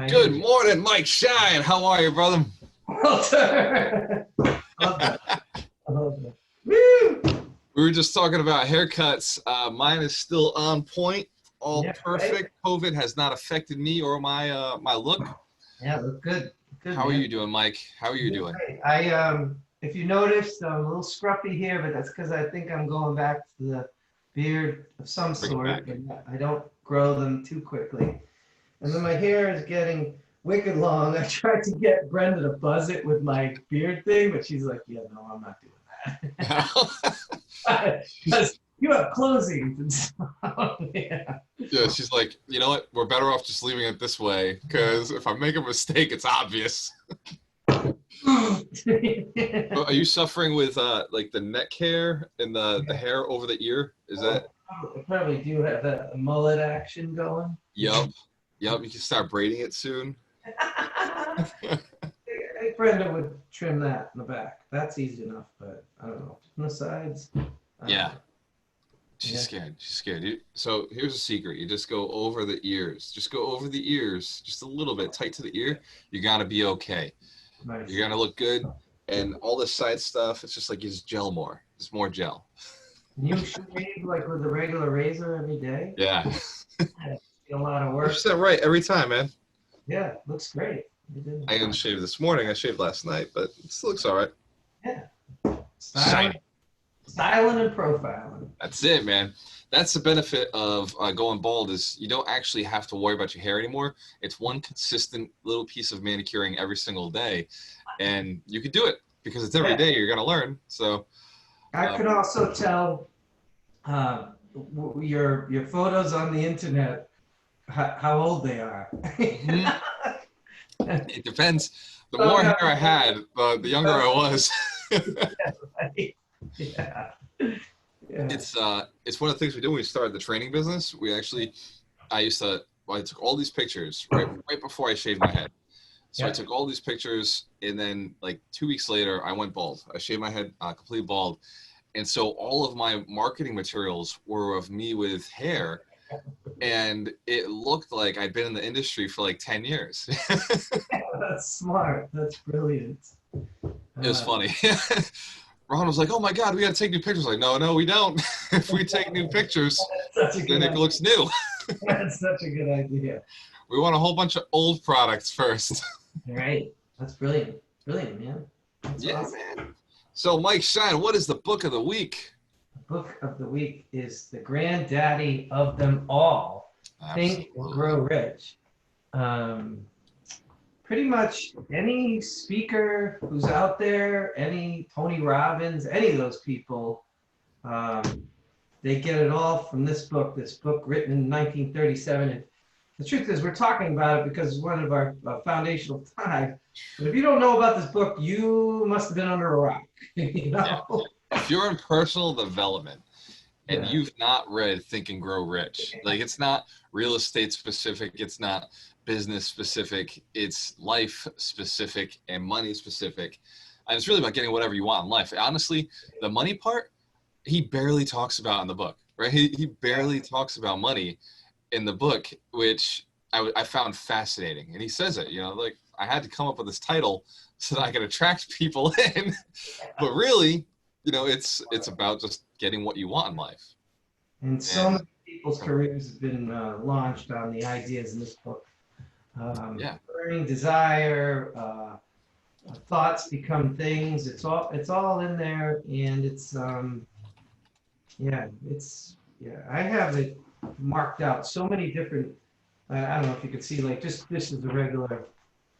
Good morning, Mike Shine. How are you, brother? Walter. Woo! We were just talking about haircuts. Mine is still on point, all perfect. Right? COVID has not affected me or my my look. Yeah, look good. Good. How are man. you doing, Mike? How are you doing? Great. If you noticed, I'm a little scruffy here, but that's because I think I'm going back to the beard of some Bring it sort, back. and I don't grow them too quickly. And then my hair is getting wicked long. I tried to get Brenda to buzz it with my beard thing, but she's like, "Yeah, no, I'm not doing that." Because you have closings and stuff. Yeah. Yeah, she's like, you know what? We're better off just leaving it this way, because if I make a mistake, it's obvious. Are you suffering with like the neck hair and the hair over the ear? Is that? I probably do have that mullet action going. Yup. You can start braiding it soon. Brenda would trim that in the back. That's easy enough, but I don't know. On the sides. Yeah. She's scared. She's scared. So here's a secret. You just go over the ears. Just go over the ears, just a little bit, tight to the ear. You're gonna be okay. Nice. You're gonna look good. And all this side stuff, it's just like you just gel more. Just more gel. You shave like with a regular razor every day? Yeah. A lot of work. 100% right every time, man. Yeah, looks great. I didn't shave this morning. I shaved last night, but it still looks all right. Yeah. Shiny. Styling and profiling. That's it, man. That's the benefit of going bald is you don't actually have to worry about your hair anymore. It's one consistent little piece of manicuring every single day, and you can do it because it's every day you're gonna learn. So I could also tell your photos on the internet how old they are. it depends. The more hair I had, the younger I was. Yeah. It's one of the things we do when we started the training business. I took all these pictures right before I shaved my head. So I took all these pictures, and then like 2 weeks later, I went bald. I shaved my head completely bald, and so all of my marketing materials were of me with hair, and it looked like I'd been in the industry for like 10 years. That's smart. That's brilliant. It was funny. Ron was like, "Oh my God, we got to take new pictures." Like, no, we don't. If we take new pictures, then it looks new. That's such a good idea. We want a whole bunch of old products first. Right. That's brilliant. Brilliant, man. That's awesome. Man. So, Mike Shine, what is the book of the week? The book of the week is the granddaddy of them all. Absolutely. Think and Grow Rich. Pretty much any speaker who's out there, any Tony Robbins, any of those people, they get it all from this book written in 1937. And the truth is, we're talking about it because it's one of our foundational ties. But if you don't know about this book, you must have been under a rock. You know? Yeah. If you're in personal development and you've not read Think and Grow Rich, like it's not real estate specific, it's not business specific, it's life specific and money specific. And it's really about getting whatever you want in life. Honestly, the money part, he barely talks about in the book, right? He barely talks about money in the book, which I found fascinating. And he says it, like I had to come up with this title so that I could attract people in. But really, it's about just getting what you want in life. And so many people's careers have been launched on the ideas in this book. Burning desire, thoughts become things. It's all in there, and I have it marked out. So many different. I don't know if you could see, like, just this is a regular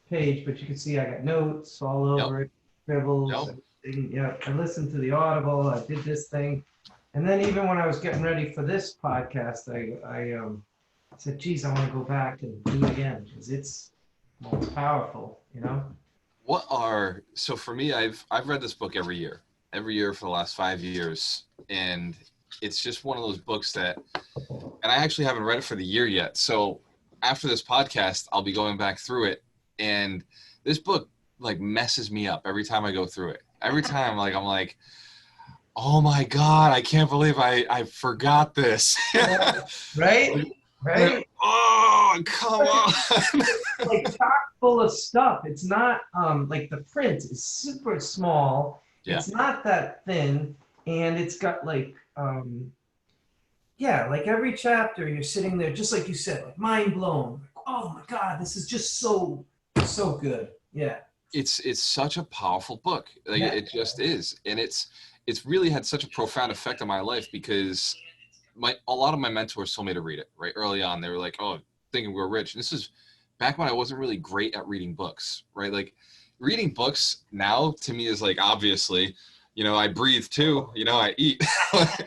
page, but you can see I got notes all over it, scribbles. I listened to the Audible. I did this thing, and then even when I was getting ready for this podcast, I said, geez, I want to go back and do it again because it's powerful, So for me, I've read this book every year for the last 5 years. And it's just one of those books and I actually haven't read it for the year yet. So after this podcast, I'll be going back through it. And this book like messes me up every time I go through it. Every time I'm like, oh my God, I can't believe I forgot this. Right? Right? Oh, come on. Like chock full of stuff. It's not like the print is super small. Yeah. It's not that thin, and it's got like yeah, like every chapter you're sitting there, just like you said, like mind blown. Like, oh my God, this is just so good. Yeah. It's such a powerful book. Like Yeah. it just is. And it's really had such a profound effect on my life because a lot of my mentors told me to read it right early on. They were like, "Oh, Think and Grow Rich." And this is back when I wasn't really great at reading books, right? Like reading books now to me is like obviously, I breathe too, I eat. Of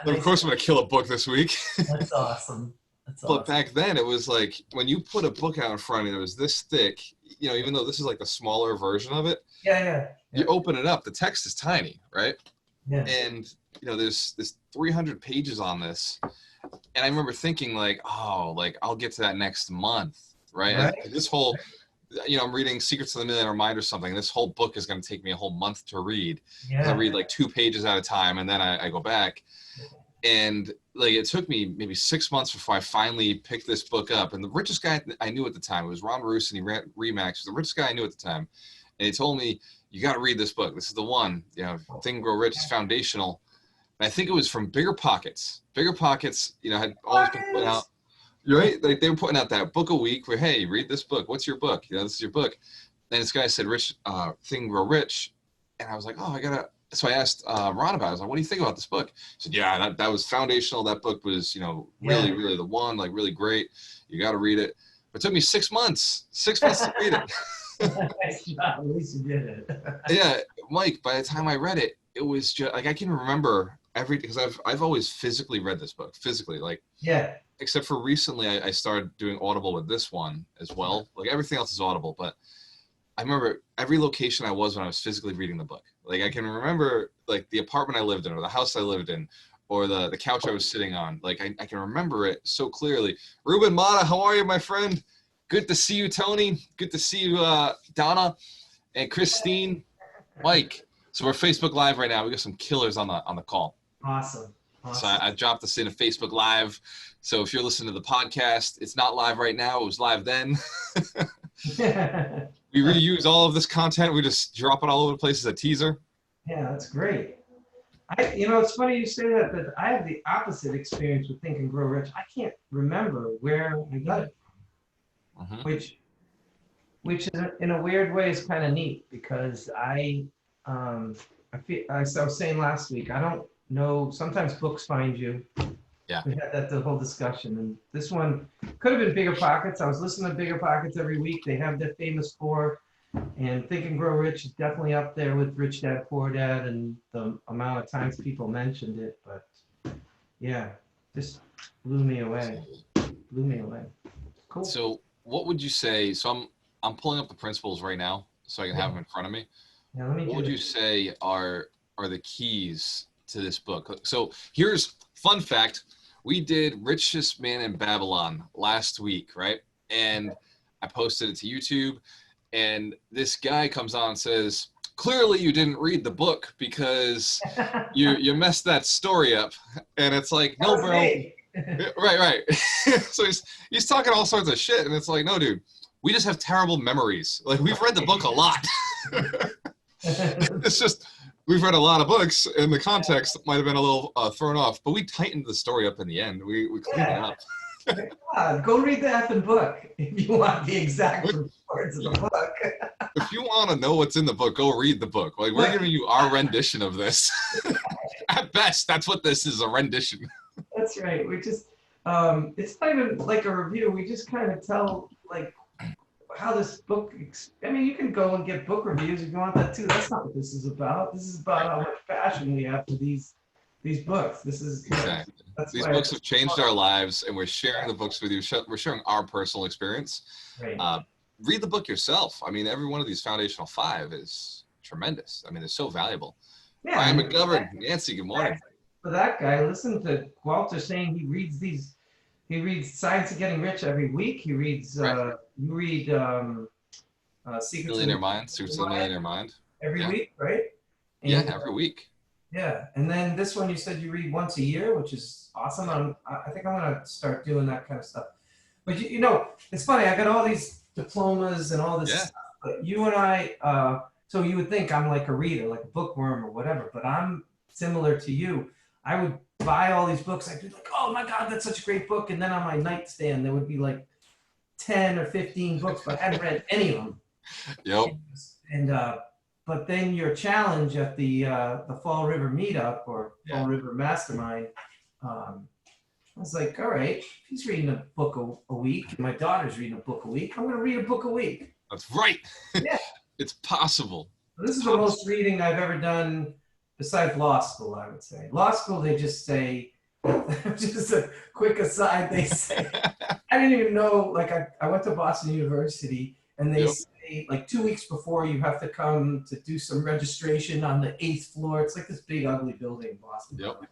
Nice. course I'm gonna kill a book this week. That's awesome. That's But awesome. back then it was like when you put a book out in front of you, it was this thick, even though this is like the smaller version of it, Yeah, yeah, you yeah, open it up, the text is tiny, right? yeah. And there's 300 pages on this. And I remember thinking like, oh, like I'll get to that next month, right? And Right? this whole, I'm reading Secrets of the Millionaire Mind or something. This whole book is going to take me a whole month to read because I Yeah. read like 2 pages at a time, and then I go back. And like it took me maybe 6 months before I finally picked this book up. And the richest guy I knew at the time, it was Ron Roos, and he ran Remax. The richest guy I knew at the time, and he told me, "You got to read this book. This is the one. Think and Grow Rich is foundational." And I think it was from Bigger Pockets. Bigger Pockets, had always been putting out, right? Like they were putting out that book a week where, hey, read this book. What's your book? This is your book. And this guy said, Think and Grow Rich. And I was like, oh, so I asked Ron about it. I was like, what do you think about this book? He said, yeah, that was foundational. That book was, really, Yeah. really the one, like really great. You got to read it. But it took me 6 months to read it. Nice job. At least you did it. Yeah, Mike, by the time I read it, it was just like I can remember because I've always physically read this book, physically, like Yeah. except for recently I started doing Audible with this one as well. Like everything else is Audible, but I remember every location I was when I was physically reading the book. Like I can remember like the apartment I lived in or the house I lived in or the couch I was sitting on. Like I can remember it so clearly. Ruben Mata, how are you, my friend? Good to see you, Tony. Good to see you, Donna and Christine. Mike. So we're Facebook Live right now. We got some killers on the call. Awesome. So Awesome. I dropped this in a Facebook Live. So if you're listening to the podcast, it's not live right now. It was live then. Yeah, We reuse all of this content. We just drop it all over the place as a teaser. that's great. It's funny you say that, but I have the opposite experience with Think and Grow Rich. I can't remember where I got it, Mm-hmm. which is in a weird way is kind of neat because I feel, as I was saying last week, I don't know. Sometimes books find you. Yeah. We had the whole discussion, and this one could have been Bigger Pockets. I was listening to Bigger Pockets every week. They have their famous four, and Think and Grow Rich is definitely up there with Rich Dad Poor Dad, and the amount of times people mentioned it. But yeah, just blew me away. Blew me away. Cool. So what would you say? So I'm pulling up the principles right now so I can have them in front of me. Yeah, let me What do would you it. say are the keys to this book? So here's fun fact. We did Richest Man in Babylon last week, right? And I posted it to YouTube, and this guy comes on and says, clearly you didn't read the book because you messed that story up. And it's like, That no, was bro. me. Right. So he's talking all sorts of shit, and it's like, no, dude, we just have terrible memories. Like we've read the book a lot. It's just we've read a lot of books, and the context might have been a little thrown off, but we tightened the story up in the end. We cleaned it up. Go read the effing book if you want the exact words of the book. If you want to know what's in the book, go read the book. Like we're giving you our rendition of this. At best, that's what this is, a rendition. That's right. We just, it's not even like a review. We just kind of tell like how this book. I mean, you can go and get book reviews if you want that too. That's not what this is about. This is about how much passion we have for these books. This is Exactly. These books have changed our lives, and we're sharing the books with you. We're sharing our personal experience. Right. Read the book yourself. I mean, every one of these foundational 5 is tremendous. I mean, they're so valuable. Yeah. Brian McGovern, Nancy, good morning. For that guy, listen to Walter saying he reads these. He reads Science of Getting Rich every week. He reads. You read Secrets Millionaire Mind, Secrets of the Millionaire Mind. every week, right? And, yeah, every week. Yeah, and then this one you said you read once a year, which is awesome. I think I'm gonna start doing that kind of stuff. But you know, it's funny. I got all these diplomas and all this Yeah. stuff, but you and I. So you would think I'm like a reader, like a bookworm or whatever. But I'm similar to you. I would buy all these books. I'd be like, "Oh my God, that's such a great book!" And then on my nightstand there would be like 10 or 15 books, but I hadn't read any of them. Yep. And but then your challenge at the Fall River meetup or Fall Yeah. River Mastermind, I was like, all right, he's reading a book a week, and my daughter's reading a book a week. I'm going to read a book a week. That's right. Yeah. It's possible. This is the most reading I've ever done besides law school, I would say. Law school, they just say, just a quick aside, they say, I didn't even know, like I went to Boston University and they say like 2 weeks before you have to come to do some registration on the 8th floor. It's like this big ugly building in Boston. Yep.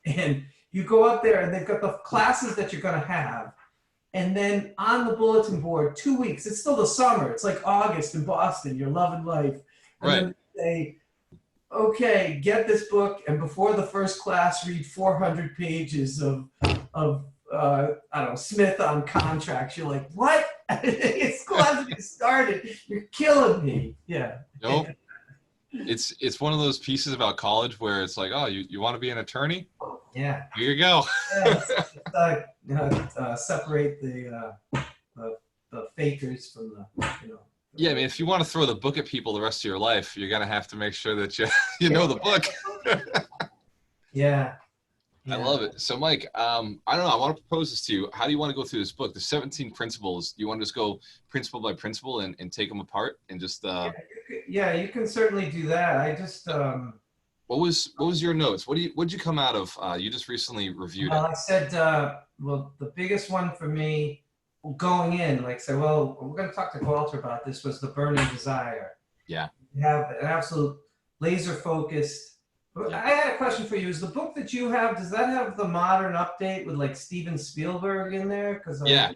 And you go up there and they've got the classes that you're going to have. And then on the bulletin board, 2 weeks, it's still the summer. It's like August in Boston, you're loving life. And Right. then they say, okay, get this book, and before the first class, read 400 pages of I don't know, Smith on contracts. You're like, what? School hasn't even started. You're killing me. Yeah. Nope. It's one of those pieces about college where it's like, oh, you want to be an attorney? Yeah. Here you go. Separate the fakers from the, you know. Yeah, I mean, if you want to throw the book at people the rest of your life, you're gonna have to make sure that you know the book. Yeah. I love it. So, Mike, I don't know. I want to propose this to you. How do you want to go through this book? The 17 principles. Do you want to just go principle by principle and take them apart and just? Yeah, you can certainly do that. I just. What was your notes? What'd you come out of? You just recently reviewed it. I said, well, the biggest one for me going in, like, say, well, we're going to talk to Walter about this, was the burning desire. Yeah. You have an absolute laser focused. Yeah. I had a question for you. Is the book that you have, does that have the modern update with like Steven Spielberg in there? Because yeah.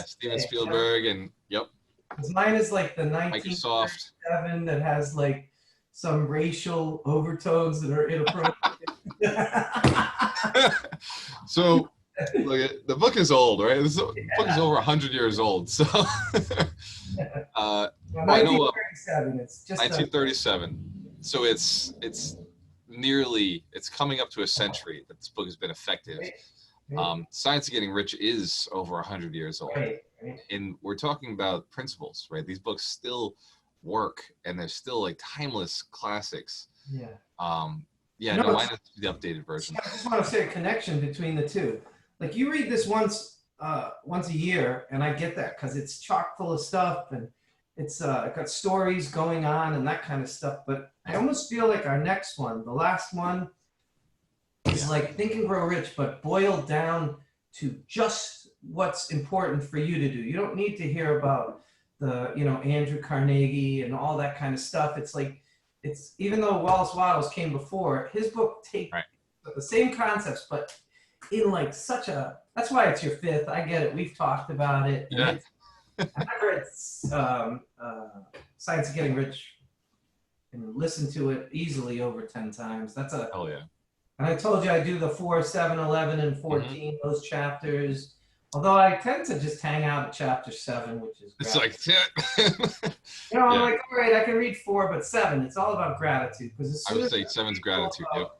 Steven Spielberg and yep. Because mine is like the Microsoft 1937 that has like some racial overtones that are inappropriate. So look, the book is old, right? This book is over 100 years old. So 1937. It's just 1937. So it's coming up to a century that this book has been effective. Science of Getting Rich is over 100 years old. Right. And we're talking about principles, right? These books still work and they're still like timeless classics. Yeah. Mine is the updated version. I just want to say a connection between the two. Like you read this once a year, and I get that because it's chock full of stuff and it's got stories going on and that kind of stuff. But I almost feel like our next one, the last one, is like Think and Grow Rich, but boiled down to just what's important for you to do. You don't need to hear about the, Andrew Carnegie and all that kind of stuff. It's like, even though Wallace Wattles came before, his book takes the same concepts, but in like that's why it's your fifth. I get it. We've talked about it. Yeah. I've read Science of Getting Rich and listened to it easily over 10 times. That's a hell yeah. And I told you I do the 4, 7, 11, and 14, those chapters. Although I tend to just hang out at chapter 7, which is gratitude. It's like, I'm like, all right, I can read 4, but 7, it's all about gratitude. Because I would say 7's gratitude. Yep.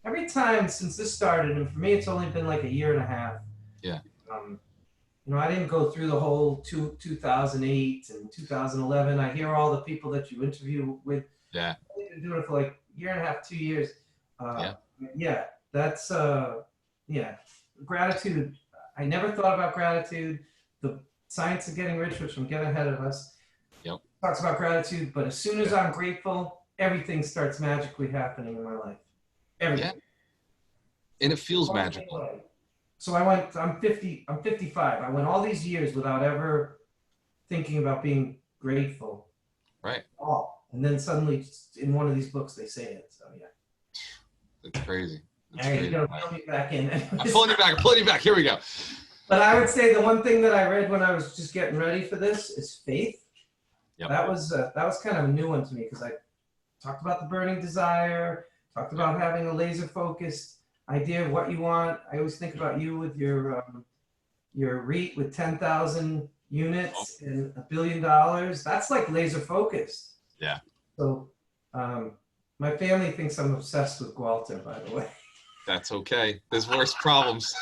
Every time since this started, and for me, it's only been like a year and a half. Yeah. I didn't go through the whole 2008 and 2011. I hear all the people that you interview with. Yeah. I've been doing it for like a year and a half, 2 years. That's gratitude. I never thought about gratitude. The Science of Getting Rich, which I'm getting ahead of us, talks about gratitude. But as soon as I'm grateful, everything starts magically happening in my life. Everything. Yeah. And it feels magical. So I'm 50, I'm 55. I went all these years without ever thinking about being grateful. Right. And then suddenly in one of these books, they say it. So yeah. It's crazy. You're going to pull me back in. I'm pulling you back. Here we go. But I would say the one thing that I read when I was just getting ready for this is faith. Yep. That was kind of a new one to me because I talked about the burning desire, talked about having a laser focused idea of what you want. I always think about you with your REIT with 10,000 units and $1 billion. That's like laser focused. Yeah. So my family thinks I'm obsessed with Gualter, by the way. That's okay. There's worse problems.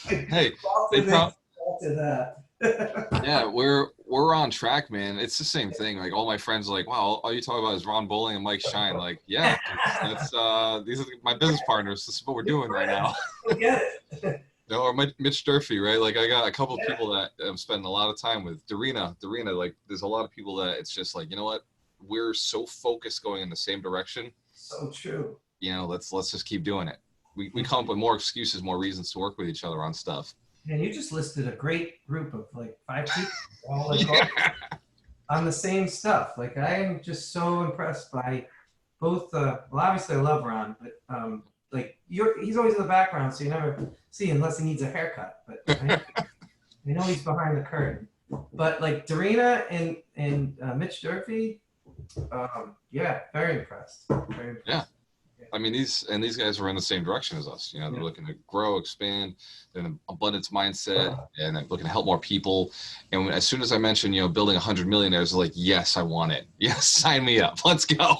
Hey, Gualter this, Gualter that. yeah, we're on track, man. It's the same thing. Like all my friends are like, wow, all you talk about is Ron Bowling and Mike Shine. Like, yeah, that's these are my business partners. This is what we're doing right now. Get it. No, or Mitch Durfee, right? Like I got a couple of people that I'm spending a lot of time with. Darina, like there's a lot of people that it's just like, you know what? We're so focused going in the same direction. So true. You know, let's just keep doing it. We come up with more excuses, more reasons to work with each other on stuff. And you just listed a great group of like 5 people all like on the same stuff. Like I am just so impressed by both. Well, obviously I love Ron, but like he's always in the background, so you never see unless he needs a haircut. But I know he's behind the curtain. But like Darina and Mitch Durfee, yeah, very impressed. Very impressed. Yeah. I mean, these guys are in the same direction as us. You know, they're looking to grow, expand, they're in an abundance mindset, and they're looking to help more people. And as soon as I mentioned, you know, building 100 millionaires, they're like, yes, I want it. Yes, sign me up. Let's go.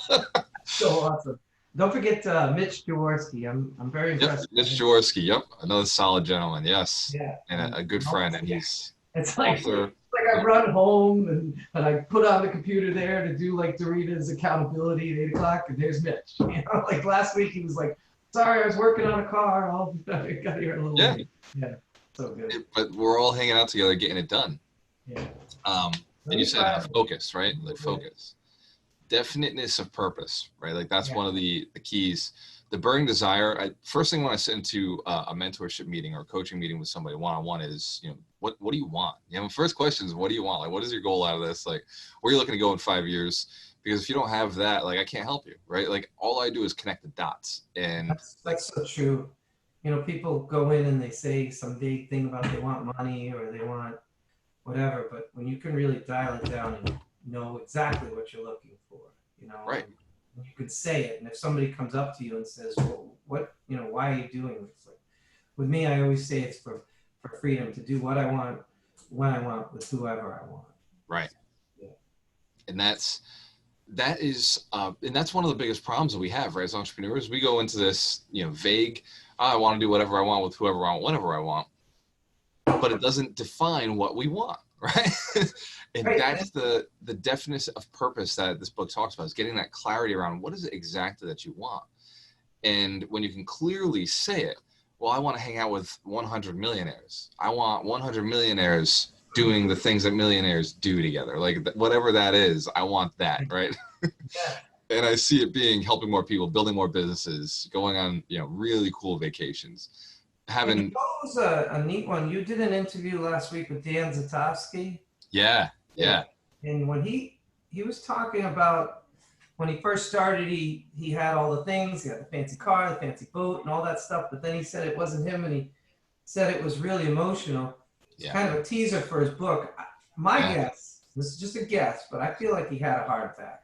So awesome. Don't forget Mitch Jaworski. I'm very impressed. Yep, Mitch Jaworski. Yep, another solid gentleman. Yes. Yeah. And a good friend, and he's it's like I run home and I put on the computer there to do like Dorita's accountability at 8 o'clock, and there's Mitch. You know, like last week he was like, "Sorry, I was working on a car. I got here a little late." Yeah, so good. But we're all hanging out together, getting it done. Yeah. And you said focus, right? Like focus, definiteness of purpose, right? Like that's one of the keys. The burning desire. First thing when I sit into a mentorship meeting or a coaching meeting with somebody one-on-one is, you know, what do you want? You know, first question is, what do you want? Like, what is your goal out of this? Like, where are you looking to go in 5 years? Because if you don't have that, like, I can't help you, right? Like, all I do is connect the dots. And that's so true. You know, people go in and they say some big thing about they want money or they want whatever, but when you can really dial it down and know exactly what you're looking for, you know, right. You could say it, and if somebody comes up to you and says, well, what, you know, why are you doing this? Like, with me, I always say it's for freedom to do what I want, when I want, with whoever I want. Right. Yeah. And that is and that's one of the biggest problems that we have, right? As entrepreneurs, we go into this, you know, vague, I want to do whatever I want with whoever I want, whenever I want, but it doesn't define what we want, right? And that's the definition of purpose that this book talks about, is getting that clarity around what is it exactly that you want. And when you can clearly say it, well, I want to hang out with 100 millionaires. I want 100 millionaires doing the things that millionaires do together. Like whatever that is, I want that, right? Yeah. And I see it being helping more people, building more businesses, going on, you know, really cool vacations. Having that was a neat one. You did an interview last week with Dan Zatowski. Yeah. And when he was talking about when he first started, he had all the things. He had the fancy car, the fancy boat, and all that stuff. But then he said it wasn't him, and he said it was really emotional. It's kind of a teaser for his book. My guess, this is just a guess, but I feel like he had a heart attack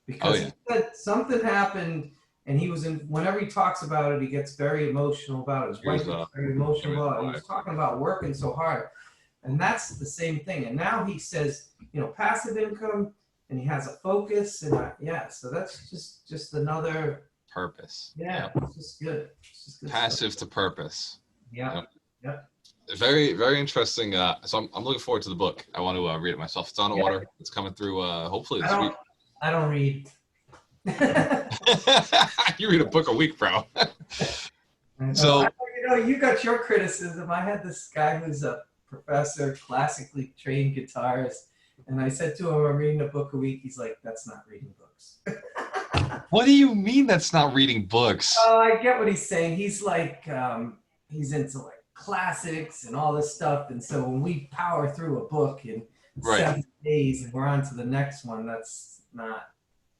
because he said something happened, and he was in. Whenever he talks about it, he gets very emotional about it. His wife gets very emotional about it. He was talking about working so hard, and that's the same thing. And now he says, you know, passive income. And he has a focus, and so that's just another purpose. Yeah, it's just good. It's just good passive stuff. To purpose. Yeah. Very, very interesting. So I'm looking forward to the book. I want to read it myself. It's on order. It's coming through hopefully this week. I don't read. You read a book a week, bro. So you know, you got your criticism. I had this guy who's a professor, classically trained guitarist. And I said to him, I'm reading a book a week. He's like, that's not reading books. What do you mean that's not reading books? Oh, I get what he's saying. He's like, he's into like classics and all this stuff. And so when we power through a book in 7 days and we're on to the next one, that's not,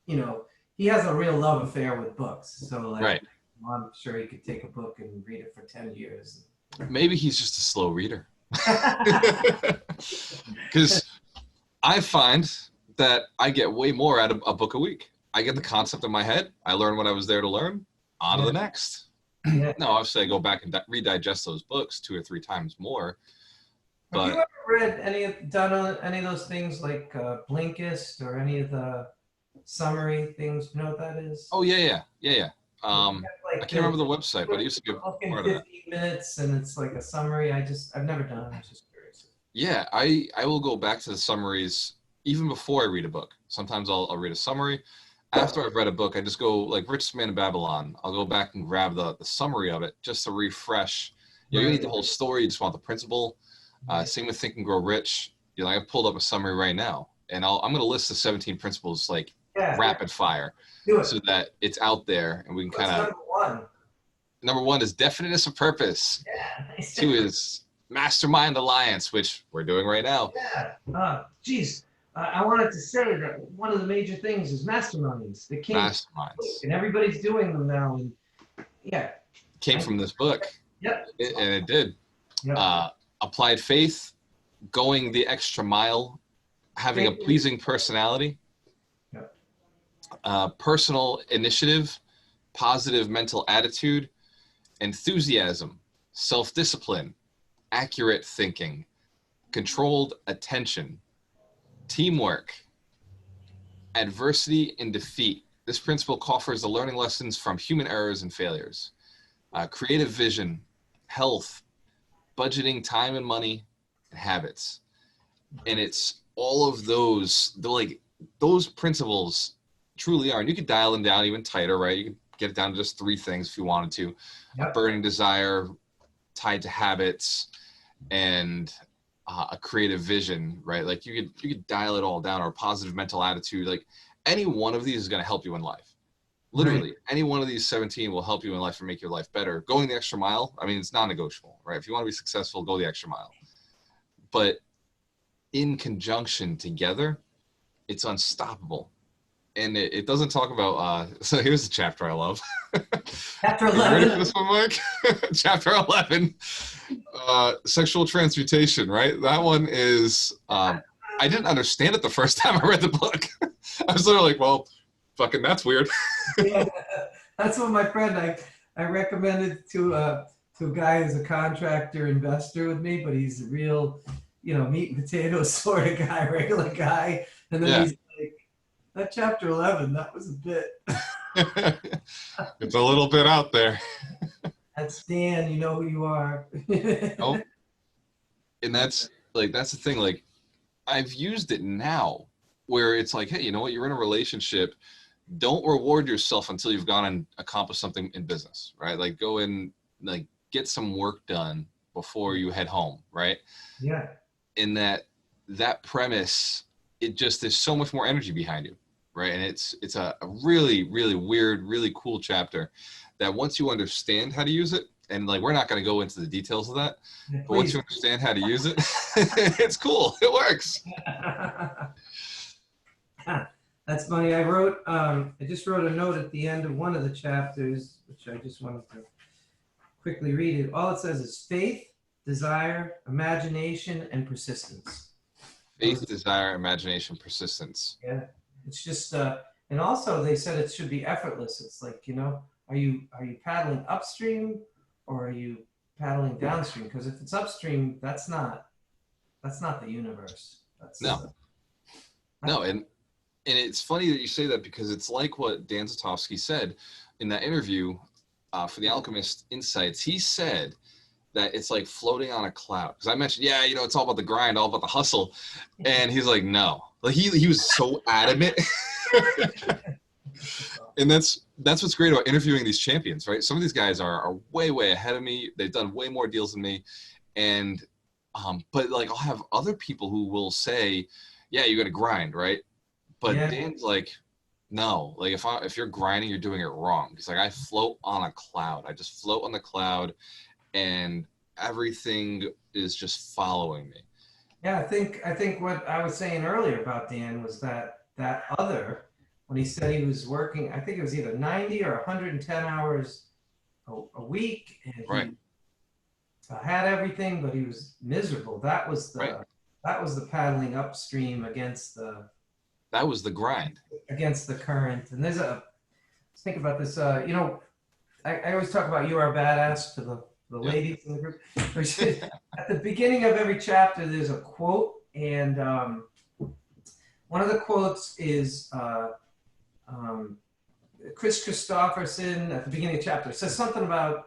you know, he has a real love affair with books. So like, I'm sure he could take a book and read it for 10 years. Maybe he's just a slow reader. Because I find that I get way more out of a book a week. I get the concept in my head. I learn what I was there to learn. On to Yeah. the next. Yeah. No, obviously I go back and redigest those books 2 or 3 times more. Have you But ever read done any of those things like Blinkist or any of the summary things? You know what that is? oh yeah. Yeah, I like can't the remember the website, but I used to be book a in part of that. 15 minutes and it's like a summary. I've never done it. I was just curious. Yeah, I will go back to the summaries even before I read a book. Sometimes I'll read a summary. After I've read a book, I just go like Richest Man in Babylon. I'll go back and grab the summary of it just to refresh. You don't need Right. the whole story, you just want the principle. Right. Same with Think and Grow Rich. I pulled up a summary right now, and I'm going to list the 17 principles like Yeah. rapid fire Do it. so that it's out there and we can What's kind of. number one? Number one is definiteness of purpose. Yeah. Nice. Two is mastermind alliance, which we're doing right now. Yeah. Geez. I wanted to say that one of the major things is masterminds. They came, Masterminds and everybody's doing them now. And yeah. came I, from this book, yep. and it did. Yep. Applied faith, going the extra mile, having a pleasing personality, Yep. Personal initiative, positive mental attitude, enthusiasm, self-discipline, accurate thinking, controlled attention, teamwork, adversity and defeat. This principle offers the learning lessons from human errors and failures. Creative vision, health, budgeting time and money, and habits. And it's all of those, those principles truly are. And you could dial them down even tighter, right? You could get it down to just 3 things if you wanted to. Yep. A burning desire tied to habits and a creative vision, right? Like you could dial it all down, or a positive mental attitude. Like any one of these is going to help you in life. Literally, any one of these 17 will help you in life and make your life better. Going the extra mile, I mean, it's non-negotiable, right? If you want to be successful, go the extra mile. But in conjunction together, it's unstoppable. And it doesn't talk about, so here's the chapter I love. Chapter Are you ready 11. for this one, Mike? Chapter 11, sexual transmutation, right? That one is, I didn't understand it the first time I read the book. I was literally like, well, fucking that's weird. Yeah, that's what my friend I recommended to a guy who's a contractor investor with me, but he's a real, meat and potatoes sort of guy, regular guy. And then he's like, that chapter 11, that was a bit. It's a little bit out there. That's Dan, you know who you are. Oh, and that's the thing. Like, I've used it now where it's like, hey, you know what? You're in a relationship. Don't reward yourself until you've gone and accomplished something in business, right? Like go and like get some work done before you head home, right? Yeah. In that premise, it just, there's so much more energy behind you, right? And it's a really, really weird, really cool chapter that once you understand how to use it, and like we're not going to go into the details of that, Yeah, but once you understand how to use it, it's cool. It works. That's funny. I just wrote a note at the end of one of the chapters, which I just wanted to quickly read it. All it says is faith, desire, imagination, and persistence. Faith, desire, imagination, persistence. Yeah. It's just, and also they said it should be effortless. It's like, are you paddling upstream or are you paddling downstream? Because if it's upstream, that's not the universe. No, and it's funny that you say that, because it's like what Dan Zatowski said in that interview for The Alchemist Insights. He said that it's like floating on a cloud. Because I mentioned, it's all about the grind, all about the hustle. And he's like, no. Like he was so adamant. And that's what's great about interviewing these champions, right? Some of these guys are way, way ahead of me. They've done way more deals than me. And but like I'll have other people who will say, yeah, you got to grind, right? But Dan's like, no, like if you're grinding, you're doing it wrong. He's like, I float on a cloud. I just float on the cloud and everything is just following me. Yeah, I think what I was saying earlier about Dan was that other, when he said he was working, I think it was either 90 or 110 hours a week, and he had everything, but he was miserable. That was the paddling upstream against the That was the grind. against the current. And let's think about this. You know, I always talk about you are a badass to the Yep. ladies in the group. At the beginning of every chapter, there's a quote, and one of the quotes is Chris Christopherson at the beginning of the chapter says something about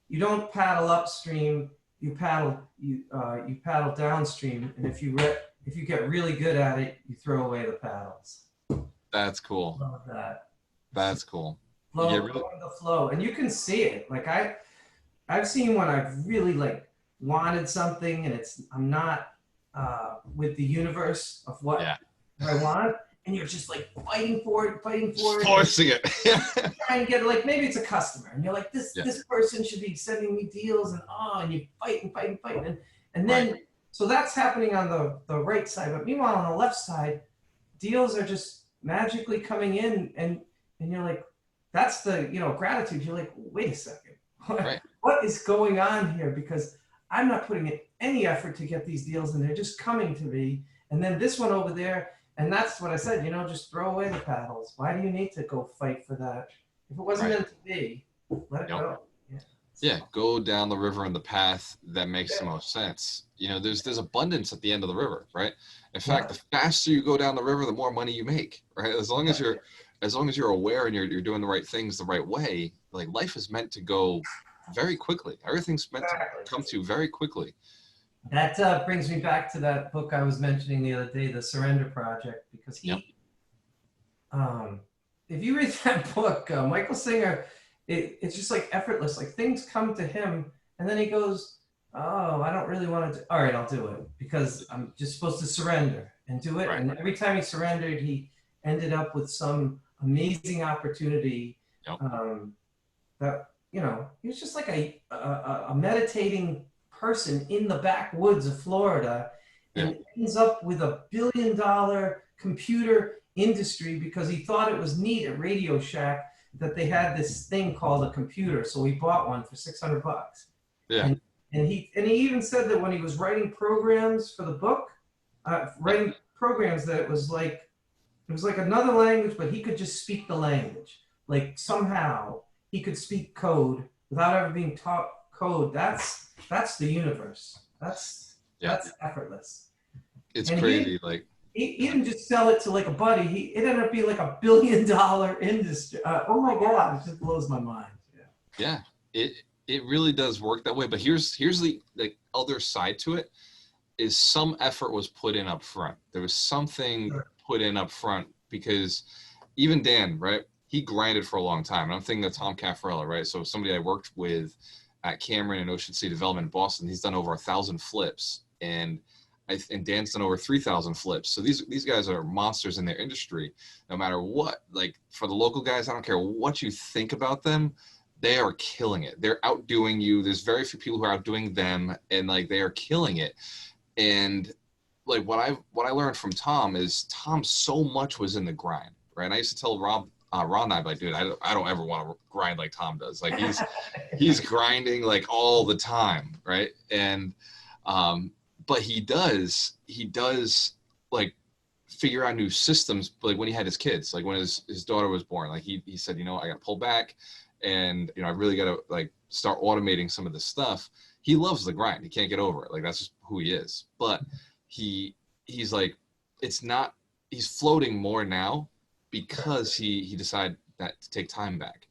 you don't paddle upstream, you paddle downstream, and if you get really good at it, you throw away the paddles. That's cool. Love that. That's cool. Flow, Yeah, go really. with the flow, and you can see it. Like I've seen when I've really like wanted something, and I'm not with the universe of what Yeah. I want, and you're just like fighting for it, Forcing it. trying to get it. Like maybe it's a customer, and you're like this Yeah. this person should be sending me deals, and you fight, and then Right. so that's happening on the right side, but meanwhile on the left side, deals are just magically coming in, and you're like, that's the gratitude. You're like, wait a second, Right. what is going on here? Because I'm not putting in any effort to get these deals, and they're just coming to me. And then this one over there, and that's what I said. Just throw away the paddles. Why do you need to go fight for that? If it wasn't Right. meant to be, let it Yep. go. Yeah, go down the river in the path that makes the most sense. There's abundance at the end of the river, right? In fact, the faster you go down the river, the more money you make, right? As long as you're aware and you're doing the right things the right way, like life is meant to go very quickly. Everything's meant to come to you very quickly. That brings me back to that book I was mentioning the other day, The Surrender Project, because if you read that book, Michael Singer, it's just like effortless. Like things come to him, and then he goes, "Oh, I don't really want to. All right, I'll do it because I'm just supposed to surrender and do it." Right. And every time he surrendered, he ended up with some amazing opportunity. Yep. That he was just like a meditating person in the backwoods of Florida, and ends up with $1 billion computer industry because he thought it was neat at Radio Shack that they had this thing called a computer, so he bought one for $600. Yeah. And he even said that when he was writing programs for the book, writing programs, that it was like another language, but he could just speak the language. Like somehow he could speak code without ever being taught code. That's the universe. That's effortless. It's and crazy. He didn't just sell it to like a buddy. It ended up being like $1 billion industry. Oh my God, it just blows my mind. Yeah, it really does work that way. But here's the other side to it, is some effort was put in up front. There was something put in up front, because even Dan, right? He grinded for a long time. And I'm thinking of Tom Caffarella, right? So somebody I worked with at Cameron and Ocean City Development in Boston, he's done over 1,000 flips, and Dan's done over 3,000 flips. So these guys are monsters in their industry. No matter what, like for the local guys, I don't care what you think about them, they are killing it. They're outdoing you. There's very few people who are outdoing them, and like they are killing it. And like what I learned from Tom is Tom so much was in the grind, right? And I used to tell Ron and I, like, dude, I don't ever want to grind like Tom does. Like he's grinding like all the time, right? And but he does like figure out new systems. Like when he had his kids, like when his daughter was born, like he said, I got to pull back, and I really got to like start automating some of this stuff. He loves the grind. He can't get over it. Like that's just who he is. But he's like, he's floating more now because he decided that to take time back.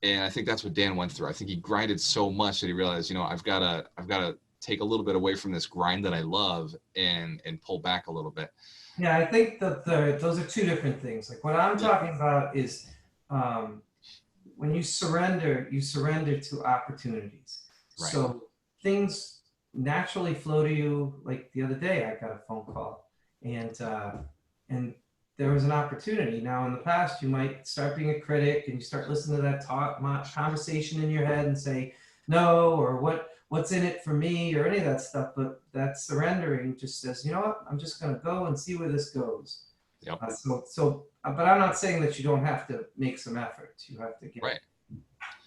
And I think that's what Dan went through. I think he grinded so much that he realized, I've got to take a little bit away from this grind that I love and pull back a little bit. Yeah, I think that those are two different things. Like what I'm talking about is when you surrender to opportunities. Right. So things naturally flow to you. Like the other day, I got a phone call, and there was an opportunity. Now, in the past, you might start being a critic and you start listening to that conversation in your head and say, no, or what's in it for me, or any of that stuff. But that surrendering just says, you know what, I'm just going to go and see where this goes. Yep. But I'm not saying that you don't have to make some effort. You have to get right.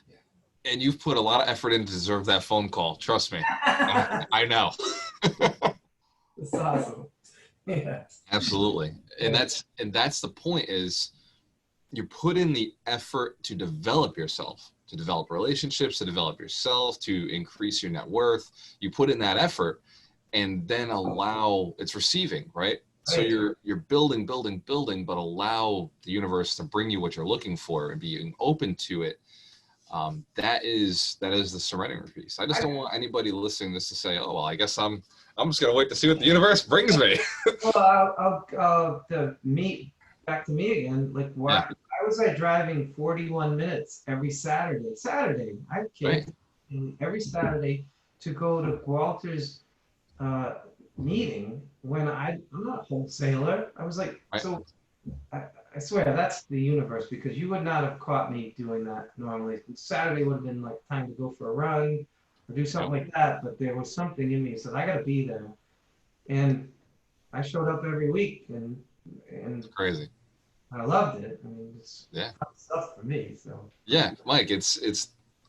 Yeah. And you've put a lot of effort in to deserve that phone call. Trust me. I know. That's awesome. Yeah. Absolutely. And Yeah. that's the point is you put in the effort to develop yourself, to develop relationships, to develop yourself, to increase your net worth. You put in that effort and then allow it's receiving, right? So Right. you're building, building, building, but allow the universe to bring you what you're looking for and being open to it. That is the surrendering piece. I just don't want anybody listening to this to say, "Oh well, I guess I'm just gonna wait to see what the universe brings me." Well, to me, back to me again. Like, Yeah, why was I driving 41 minutes every Saturday? Saturday, I have right, kids, and every Saturday to go to Walter's uh, meeting when I'm not a wholesaler. I was like, right. so I, I swear that's the universe because you would not have caught me doing that normally. Saturday would have been like time to go for a run or do Yep, something like that, but there was something in me that said I got to be there, and I showed up every week, and it's crazy. I loved it. I mean, it's Yeah. fun stuff for me. So Yeah, Mike, it's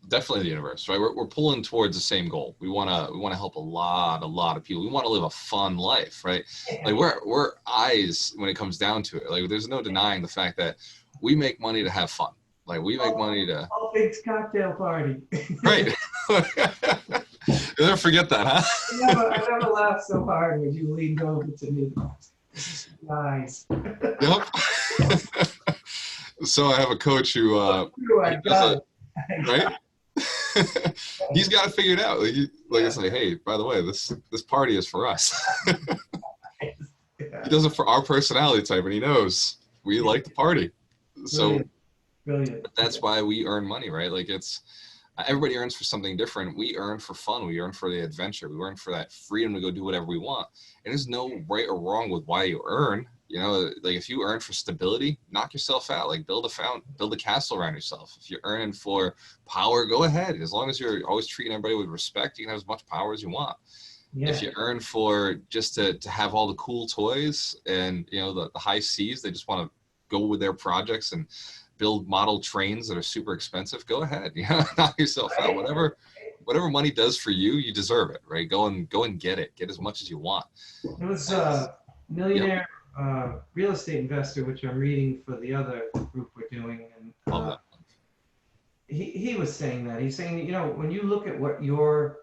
definitely the universe, right? We're pulling towards the same goal. We wanna help a lot of people. We want to live a fun life, right? Like we're eyes when it comes down to it. Like there's no denying the fact that we make money to have fun. Like we make money to all things cocktail party. right. You'll never forget that, huh? I never laughed so hard when you leaned over to me. Nice. Yep. So I have a coach who I he does got a it. I right. got He's got it figured out. Like it. it's like, hey, by the way, this party is for us. Yeah. He does it for our personality type, and he knows we like to party. So Brilliant. Brilliant. that's why we earn money, right? Like it's everybody earns for something different. We earn for fun. We earn for the adventure. We earn for that freedom to go do whatever we want. And there's no right or wrong with why you earn. You know, like if you earn for stability, knock yourself out. Like build a castle around yourself. If you're earning for power, go ahead. As long as you're always treating everybody with respect, you can have as much power as you want. If Yeah. you earn for just to have all the cool toys and the high C's, they just want to go with their projects and build model trains that are super expensive, go ahead. Knock yourself out. Right. Whatever money does for you, you deserve it, right? Go and get it. Get as much as you want. It was That's, yep, Millionaire Real Estate Investor, which I'm reading for the other group we're doing. And love that. he was saying that. He's saying, when you look at what your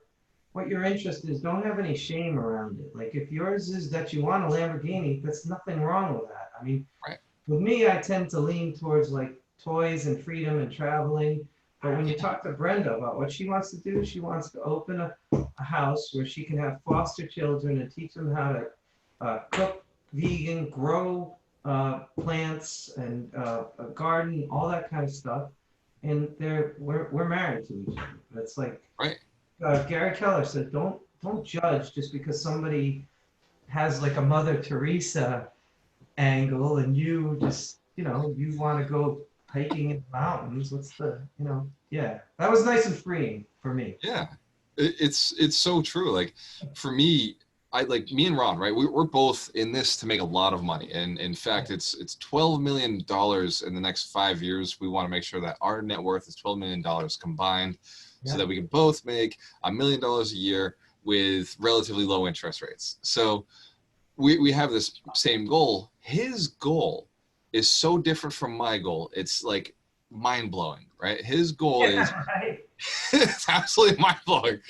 interest is, don't have any shame around it. Like if yours is that you want a Lamborghini, that's nothing wrong with that. I mean, Right. with me, I tend to lean towards like toys and freedom and traveling. But when you talk to Brenda about what she wants to do, she wants to open a house where she can have foster children and teach them how to cook vegan, grow plants and a garden, all that kind of stuff. And we're married to each other. But it's like Right. Gary Keller said, don't judge just because somebody has like a Mother Teresa angle and you just you want to go hiking in the mountains. Yeah, that was nice and freeing for me. Yeah. It's so true. Like for me, I like me and Ron, right? We're both in this to make a lot of money. And in fact, it's $12 million in the next 5 years. We want to make sure that our net worth is $12 million combined so that we can both make $1 million a year with relatively low interest rates. So we have this same goal. His goal is so different from my goal. It's like mind blowing, right? His goal is Yeah, right. it's absolutely mind blowing.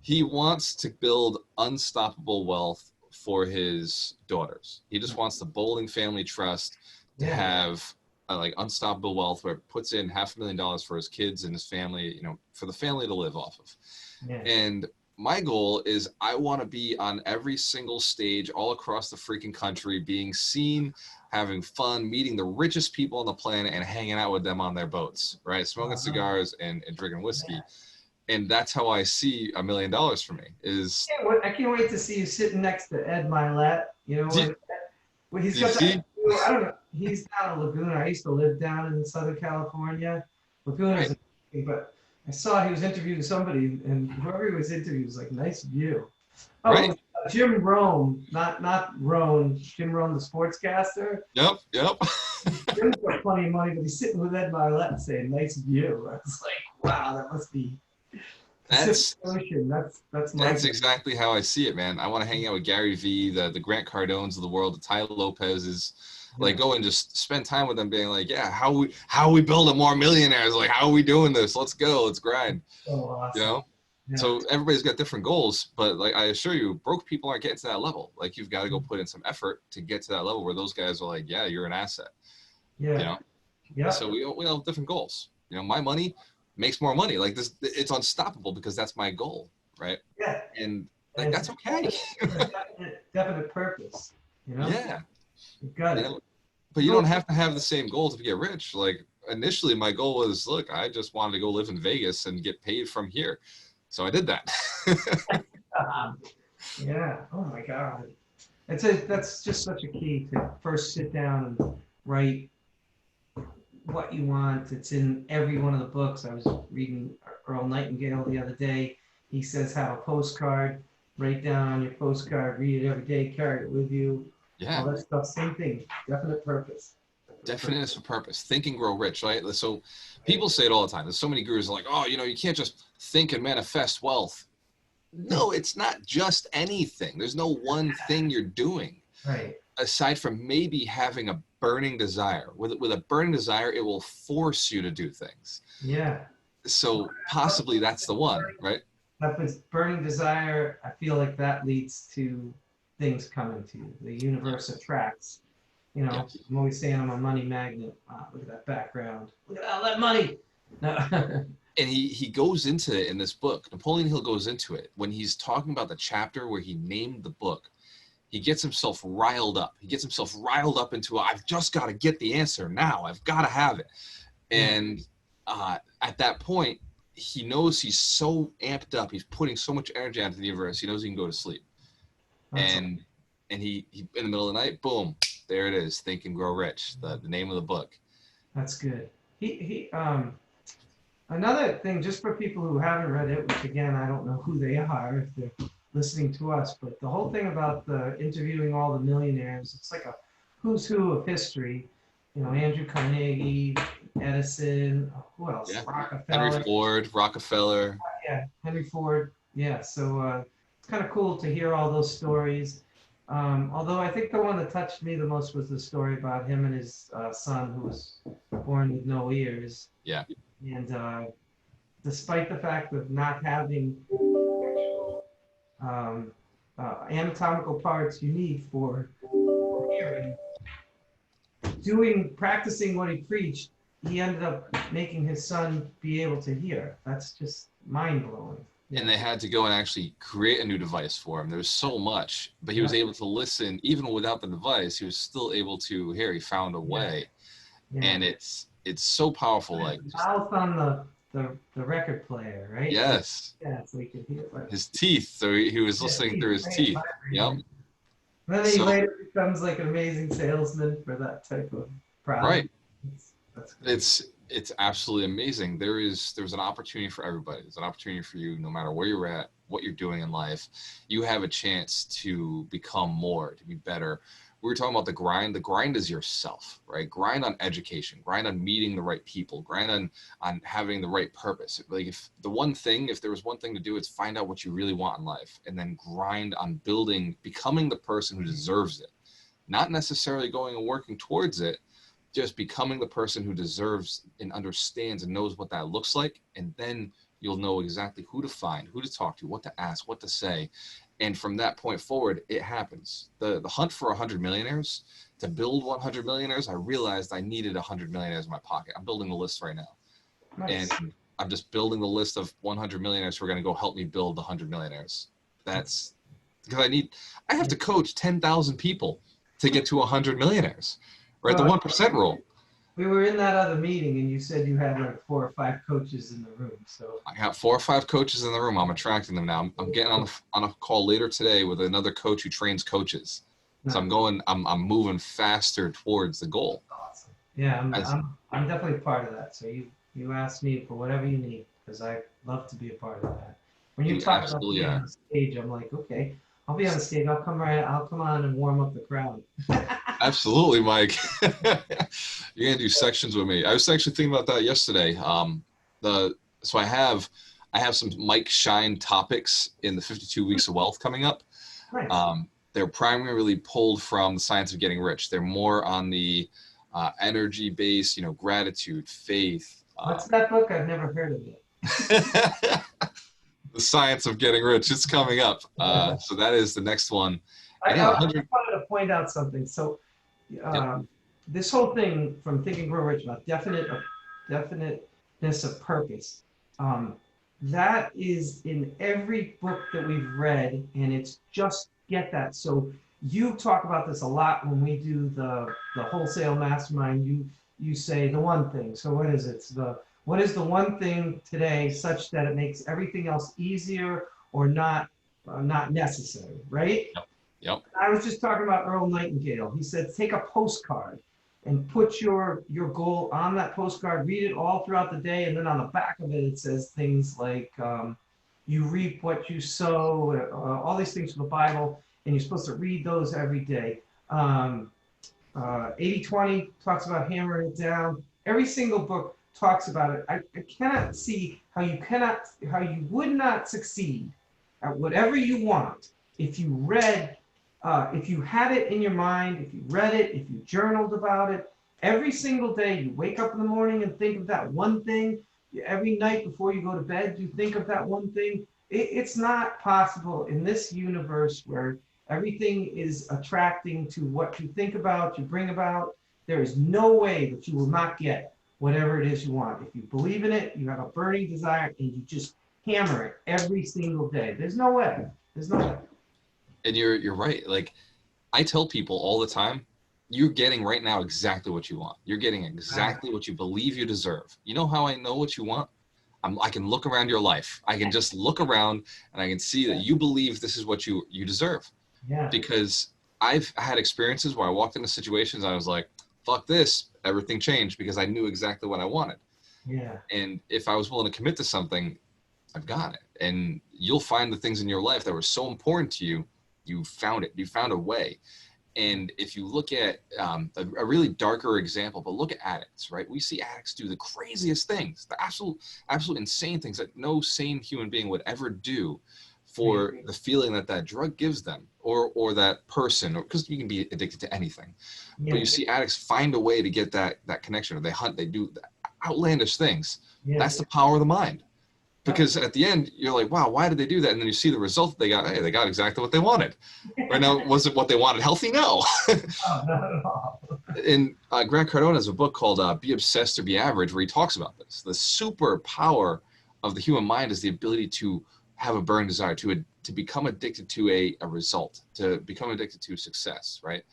He wants to build unstoppable wealth for his daughters. He just wants the Bowling Family Trust to have like unstoppable wealth where it puts in $500,000 for his kids and his family, for the family to live off of. Yeah. And my goal is I want to be on every single stage all across the freaking country, being seen, having fun, meeting the richest people on the planet and hanging out with them on their boats, right? Smoking cigars and drinking whiskey. And that's how I see $1 million for me is. I can't wait to see you sitting next to Ed Milet. When he's got see? that. I don't know. He's down in Laguna. I used to live down in Southern California. Laguna is amazing, but I saw he was interviewing somebody, and whoever he was interviewing was like, "Nice view." Oh, Right. Jim Rohn, not Rohn. Jim Rohn, the sportscaster. Yep. Jim's got plenty of money, but he's sitting with Ed Milet saying, "Nice view." I was like, "Wow, that must be Pacific That's Ocean. That's my That's goal. exactly how I see it, man. I want to hang out with Gary Vee, the Grant Cardones of the world, the Ty Lopez's, like Yeah. go and just spend time with them, being like, yeah, how we building more millionaires? Like, how are we doing this? Let's go, let's grind. So You awesome. know. Yeah. So everybody's got different goals, but like I assure you, broke people aren't getting to that level. Like you've got to go put in some effort to get to that level where those guys are like, yeah, you're an asset. You Yeah. know. Yeah. So we all have different goals. You know, my money makes more money. Like this, it's unstoppable because that's my goal, right? Yeah. And like And that's okay. a definite purpose. You know, Yeah, you got you it. know, but you don't have to have the same goal to get rich. Like initially, my goal was, look, I just wanted to go live in Vegas and get paid from here, so I did that. Um, yeah. Oh my God. That's just such a key to first sit down and write what you want. It's in every one of the books. I was reading Earl Nightingale the other day. He says have a postcard, write down on your postcard, read it every day, carry it with you. All Yeah, that stuff, same thing. Definite purpose. definite for purpose. Think and grow rich, right? So people say it all the time. There's so many gurus like, oh, you can't just think and manifest wealth. No, it's not just anything. There's no one thing you're doing. Right. Aside from maybe having a burning desire. With a burning desire, it will force you to do things. Yeah. So possibly that's the one, right? That was burning desire. I feel like that leads to things coming to you. The universe Yes. attracts. You know, Yes. I'm always saying I'm a money magnet. Wow, look at that background. Look at all that money. No. And he goes into it in this book. Napoleon Hill goes into it when he's talking about the chapter where he named the book. He gets himself riled up. He gets himself riled up into, I've just got to get the answer now. I've got to have it. And at that point, he knows he's so amped up. He's putting so much energy into the universe. He knows he can go to sleep. That's And he in the middle of the night, boom, there it is. Think and Grow Rich, the name of the book. That's good. He another thing, just for people who haven't read it, which again I don't know who they are if they're listening to us, but the whole thing about the interviewing all the millionaires, it's like a who's who of history. You know, Andrew Carnegie, Edison, who else? Yeah. Rockefeller. Henry Ford, Rockefeller. Yeah, Henry Ford. Yeah, so it's kind of cool to hear all those stories. Although I think the one that touched me the most was the story about him and his son who was born with no ears. Yeah. And despite the fact of not having anatomical parts you need for hearing, practicing what he preached, he ended up making his son be able to hear. That's just mind blowing. And they had to go and actually create a new device for him. There was so much, but he was able to listen even without the device. He was still able to hear. He found a way, and it's so powerful. Like mouth on the record player, right? Yes. Yeah, so he could hear. Like, his teeth. So he was listening through his teeth. Yep. Then he later becomes like an amazing salesman for that type of product. Right. That's it's absolutely amazing. There's an opportunity for everybody. There's an opportunity for you, no matter where you're at, what you're doing in life. You have a chance to become more, to be better. We were talking about the grind. The grind is yourself, right? Grind on education, grind on meeting the right people, grind on having the right purpose. Like if there was one thing to do, it's find out what you really want in life and then grind on becoming the person who deserves it. Not necessarily going and working towards it, just becoming the person who deserves and understands and knows what that looks like. And then you'll know exactly who to find, who to talk to, what to ask, what to say. And from that point forward, it happens. The hunt for 100 millionaires, to build 100 millionaires, I realized I needed 100 millionaires in my pocket. I'm building the list right now. Nice. And I'm just building the list of 100 millionaires who are going to go help me build 100 millionaires. That's because I have to coach 10,000 people to get to 100 millionaires, right? The 1% rule. We were in that other meeting and you said you had like 4 or 5 coaches in the room. So I got 4 or 5 coaches in the room. I'm attracting them now. I'm getting on a call later today with another coach who trains coaches. Nice. So I'm moving faster towards the goal. Awesome. Yeah, I'm definitely part of that. So you asked me for whatever you need because I love to be a part of that. When you talk about being on the stage, I'm like, okay, I'll be on the stage. I'll come on and warm up the crowd. Absolutely, Mike. You're gonna do sections with me. I was actually thinking about that yesterday. So I have some Mike Shine topics in the 52 Weeks of Wealth coming up. Nice. They're primarily pulled from the Science of Getting Rich. They're more on the energy based, gratitude, faith. What's that book? I've never heard of it. The Science of Getting Rich. It's coming up. So that is the next one. I And yeah, wanted to point out something. So this whole thing from Think and Grow Rich about definiteness of purpose, that is in every book that we've read, and it's just get that. So you talk about this a lot when we do the wholesale mastermind. You say the one thing. So what is it? What is the one thing today such that it makes everything else easier or not necessary, right? Yep. I was just talking about Earl Nightingale. He said, take a postcard and put your goal on that postcard, read it all throughout the day, and then on the back of it, it says things like, you reap what you sow, all these things from the Bible, and you're supposed to read those every day. 80-20 talks about hammering it down. Every single book talks about it. I cannot see how you would not succeed at whatever you want if you read, if you had it in your mind, if you read it, if you journaled about it. Every single day you wake up in the morning and think of that one thing. Every night before you go to bed, you think of that one thing. It's not possible in this universe where everything is attracting to what you think about, you bring about. There is no way that you will not get whatever it is you want. If you believe in it, you have a burning desire, and you just hammer it every single day. There's no way. There's no way. And you're right. Like, I tell people all the time, you're getting right now exactly what you want. You're getting exactly what you believe you deserve. You know how I know what you want? I can look around your life. I can just look around and I can see that you believe this is what you deserve. Yeah. Because I've had experiences where I walked into situations, I was like, fuck this, everything changed because I knew exactly what I wanted. Yeah. And if I was willing to commit to something, I've got it. And you'll find the things in your life that were so important to you, you found it. You found a way. And if you look at a really darker example, but look at addicts, right? We see addicts do the craziest things, the absolute insane things that no sane human being would ever do for the feeling that drug gives them, or that person, because you can be addicted to anything. But you see addicts find a way to get that connection, or they hunt, they do outlandish things. That's the power of the mind. Because at the end, you're like, wow, why did they do that? And then you see the result they got. Hey, they got exactly what they wanted. Right now, was it what they wanted healthy? No. Oh, not at all. And Grant Cardone has a book called Be Obsessed or Be Average, where he talks about this. The superpower of the human mind is the ability to have a burning desire, to become addicted to a result, to become addicted to success, right?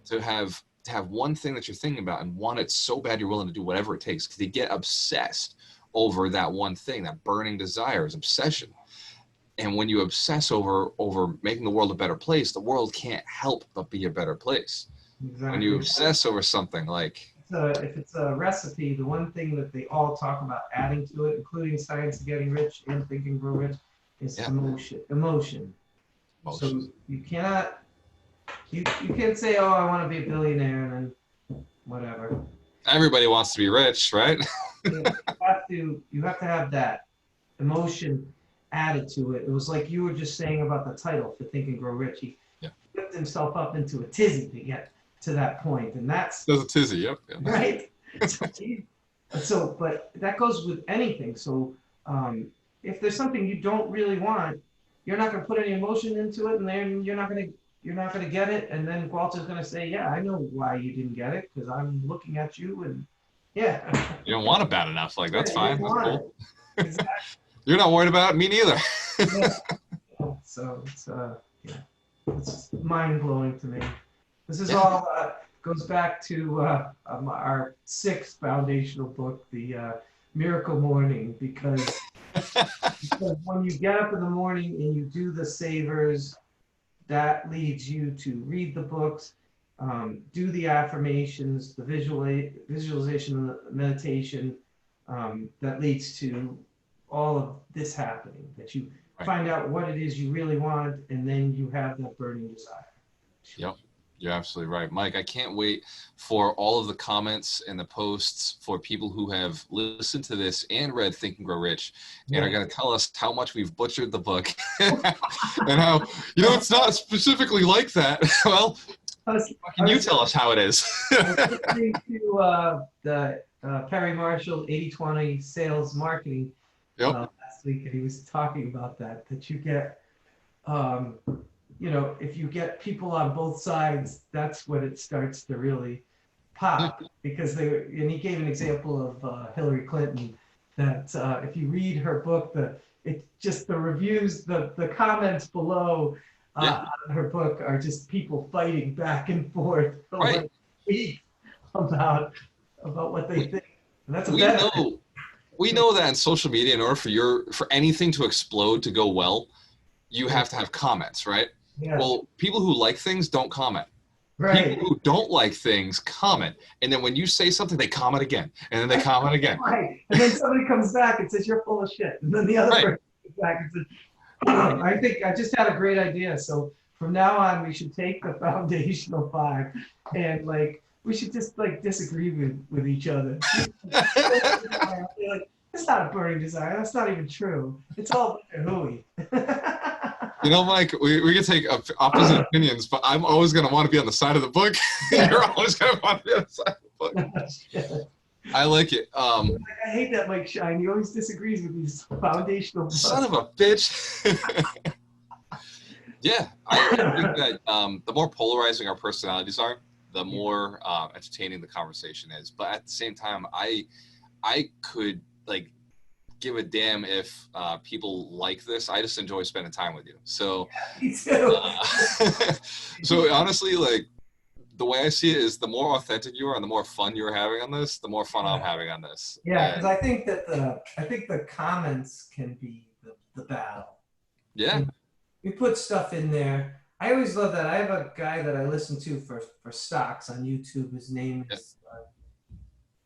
To have one thing that you're thinking about and want it so bad you're willing to do whatever it takes, because you get obsessed over that one thing. That burning desire is obsession. And when you obsess over making the world a better place, the world can't help but be a better place. Exactly. When you obsess over something like... if it's a recipe, the one thing that they all talk about adding to it, including Science of Getting Rich and Think and Grow Rich, is emotion. So you cannot, you can't say, oh, I want to be a billionaire, and then whatever. Everybody wants to be rich, right? You have to have that emotion added to it. It was like you were just saying about the title for Think and Grow Rich. He whipped himself up into a tizzy to get to that point, and that's a tizzy. Yep. Right. So, but that goes with anything. So, if there's something you don't really want, you're not going to put any emotion into it, and then you're not going to get it. And then Walter's going to say, yeah, I know why you didn't get it, because I'm looking at you, and you don't want it bad enough. Like, that's fine. That's cool. Exactly. You're not worried about it, me neither. So it's mind blowing to me. This is all goes back to our sixth foundational book, the Miracle Morning, because when you get up in the morning and you do the savers, that leads you to read the books, do the affirmations, the visualization, and the meditation, that leads to all of this happening, that you find out what it is you really want, and then you have that burning desire. Yep. You're absolutely right, Mike. I can't wait for all of the comments and the posts for people who have listened to this and read Think and Grow Rich and are going to tell us how much we've butchered the book and how, it's not specifically like that. Well, can you tell us how it is? I was listening to the Perry Marshall 80/20 sales marketing last week, and he was talking about that you get, if you get people on both sides, that's when it starts to really pop. Because and he gave an example of Hillary Clinton, that if you read her book, the reviews, the comments below on her book are just people fighting back and forth for like weeks about what they think. And that's we know that in social media, in order for anything to explode, to go well, you have to have comments, right? Yeah. Well, people who like things don't comment. Right. People who don't like things comment. And then when you say something, they comment again. And then they comment again. Right. And then somebody comes back and says, you're full of shit. And then the other person comes back and says, I think I just had a great idea. So from now on, we should take the foundational 5 and we should just disagree with each other. Like, it's not a burning desire. That's not even true. It's all hooey. Mike, we can take opposite opinions, but I'm always going to want to be on the side of the book. You're always going to want to be on the side of the book. I like it. I hate that Mike Shine. He always disagrees with these foundational books. Son of a bitch. Yeah, I think that the more polarizing our personalities are, the more entertaining the conversation is. But at the same time, I could give a damn if people like this. I just enjoy spending time with you. So, me too. So honestly, the way I see it is the more authentic you are and the more fun you're having on this, the more fun I'm having on this. Yeah, because I think that the comments can be the battle. Yeah. We put stuff in there. I always love that. I have a guy that I listen to for stocks on YouTube. His name is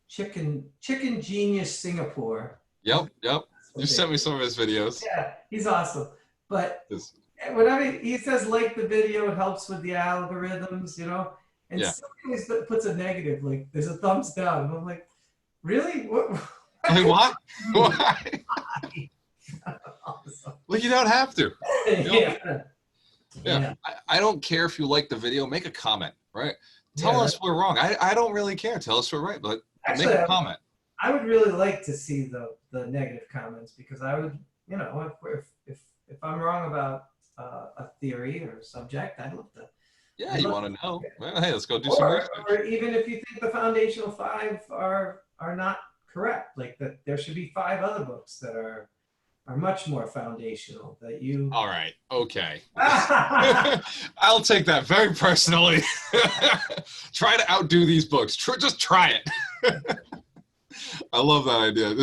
Chicken Genius Singapore. Yep. You sent me some of his videos. Yeah, he's awesome. But whenever he says like the video, it helps with the algorithms, And somebody puts a negative, there's a thumbs down. And I'm like, really? What? Why? Why? Well, you don't have to. Yeah. I don't care if you like the video. Make a comment, right? Tell us we're wrong. I don't really care. Tell us we're right, but actually, make a comment. I would really like to see the negative comments, because I would, if I'm wrong about a theory or a subject, I'd love to. Yeah, you want to know? Well, hey, let's go do some research. Or even if you think the foundational 5 are not correct, that there should be 5 other books that are much more foundational that you. All right. Okay. I'll take that very personally. Try to outdo these books. Just try it. I love that idea.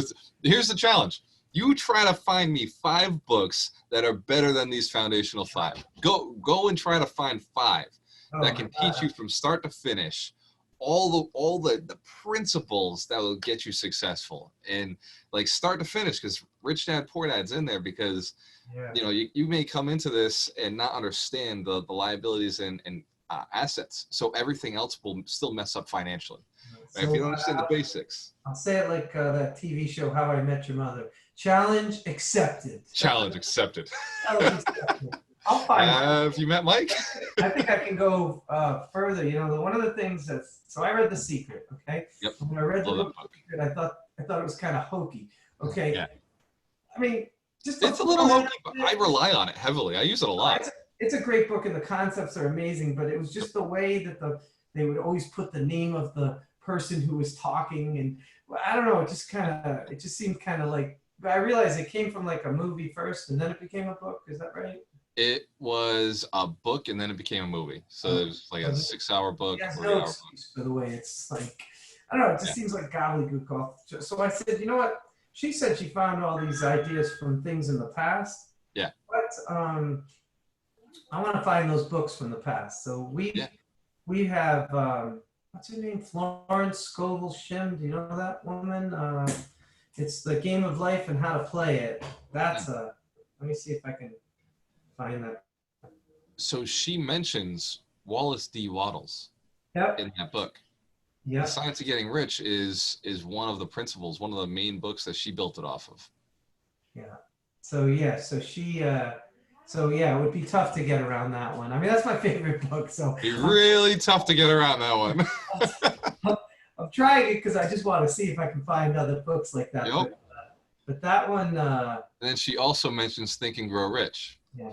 Here's the challenge. You try to find me 5 books that are better than these foundational 5. Go and try to find 5 that can teach you from start to finish all the principles that will get you successful, and start to finish, because Rich Dad Poor Dad's in there, because you may come into this and not understand the liabilities and assets, so everything else will still mess up financially. Right? If you don't understand the basics. I'll say it like that TV show How I Met Your Mother. Challenge accepted. Challenge accepted. Challenge accepted. I'll find Have you met Mike? I think I can go further. One of the things so I read The Secret, okay? Yep. When I read the book The Secret, I thought it was kind of hokey, okay? Yeah. I mean, it's a little hokey, but I rely on it heavily. I use it a lot. It's a great book, and the concepts are amazing, but it was just the way that they would always put the name of the person who was talking, and I don't know, it just seemed kind of like, I realized it came from a movie first, and then it became a book. Is that right? It was a book, and then it became a movie. So it was a 6-hour book. It has no excuse for the way it's I don't know, it just seems like gobbledygook. So I said, you know what? She said she found all these ideas from things in the past. Yeah. But I want to find those books from the past. So we have, what's her name? Florence Scovel Shim. Do you know that woman? It's The Game of Life and How to Play It. That's let me see if I can find that. So she mentions Wallace D. Wattles Yep. in that book. The Yep. Science of Getting Rich is one of the principles, one of the main books that she built it off of. Yeah. So yeah, so yeah, it would be tough to get around that one. I mean, that's my favorite book. So Be really tough to get around that one. I'm, I'm trying it because I just want to see if I can find other books like that. Yep. But that one, And then she also mentions Think and Grow Rich. yeah.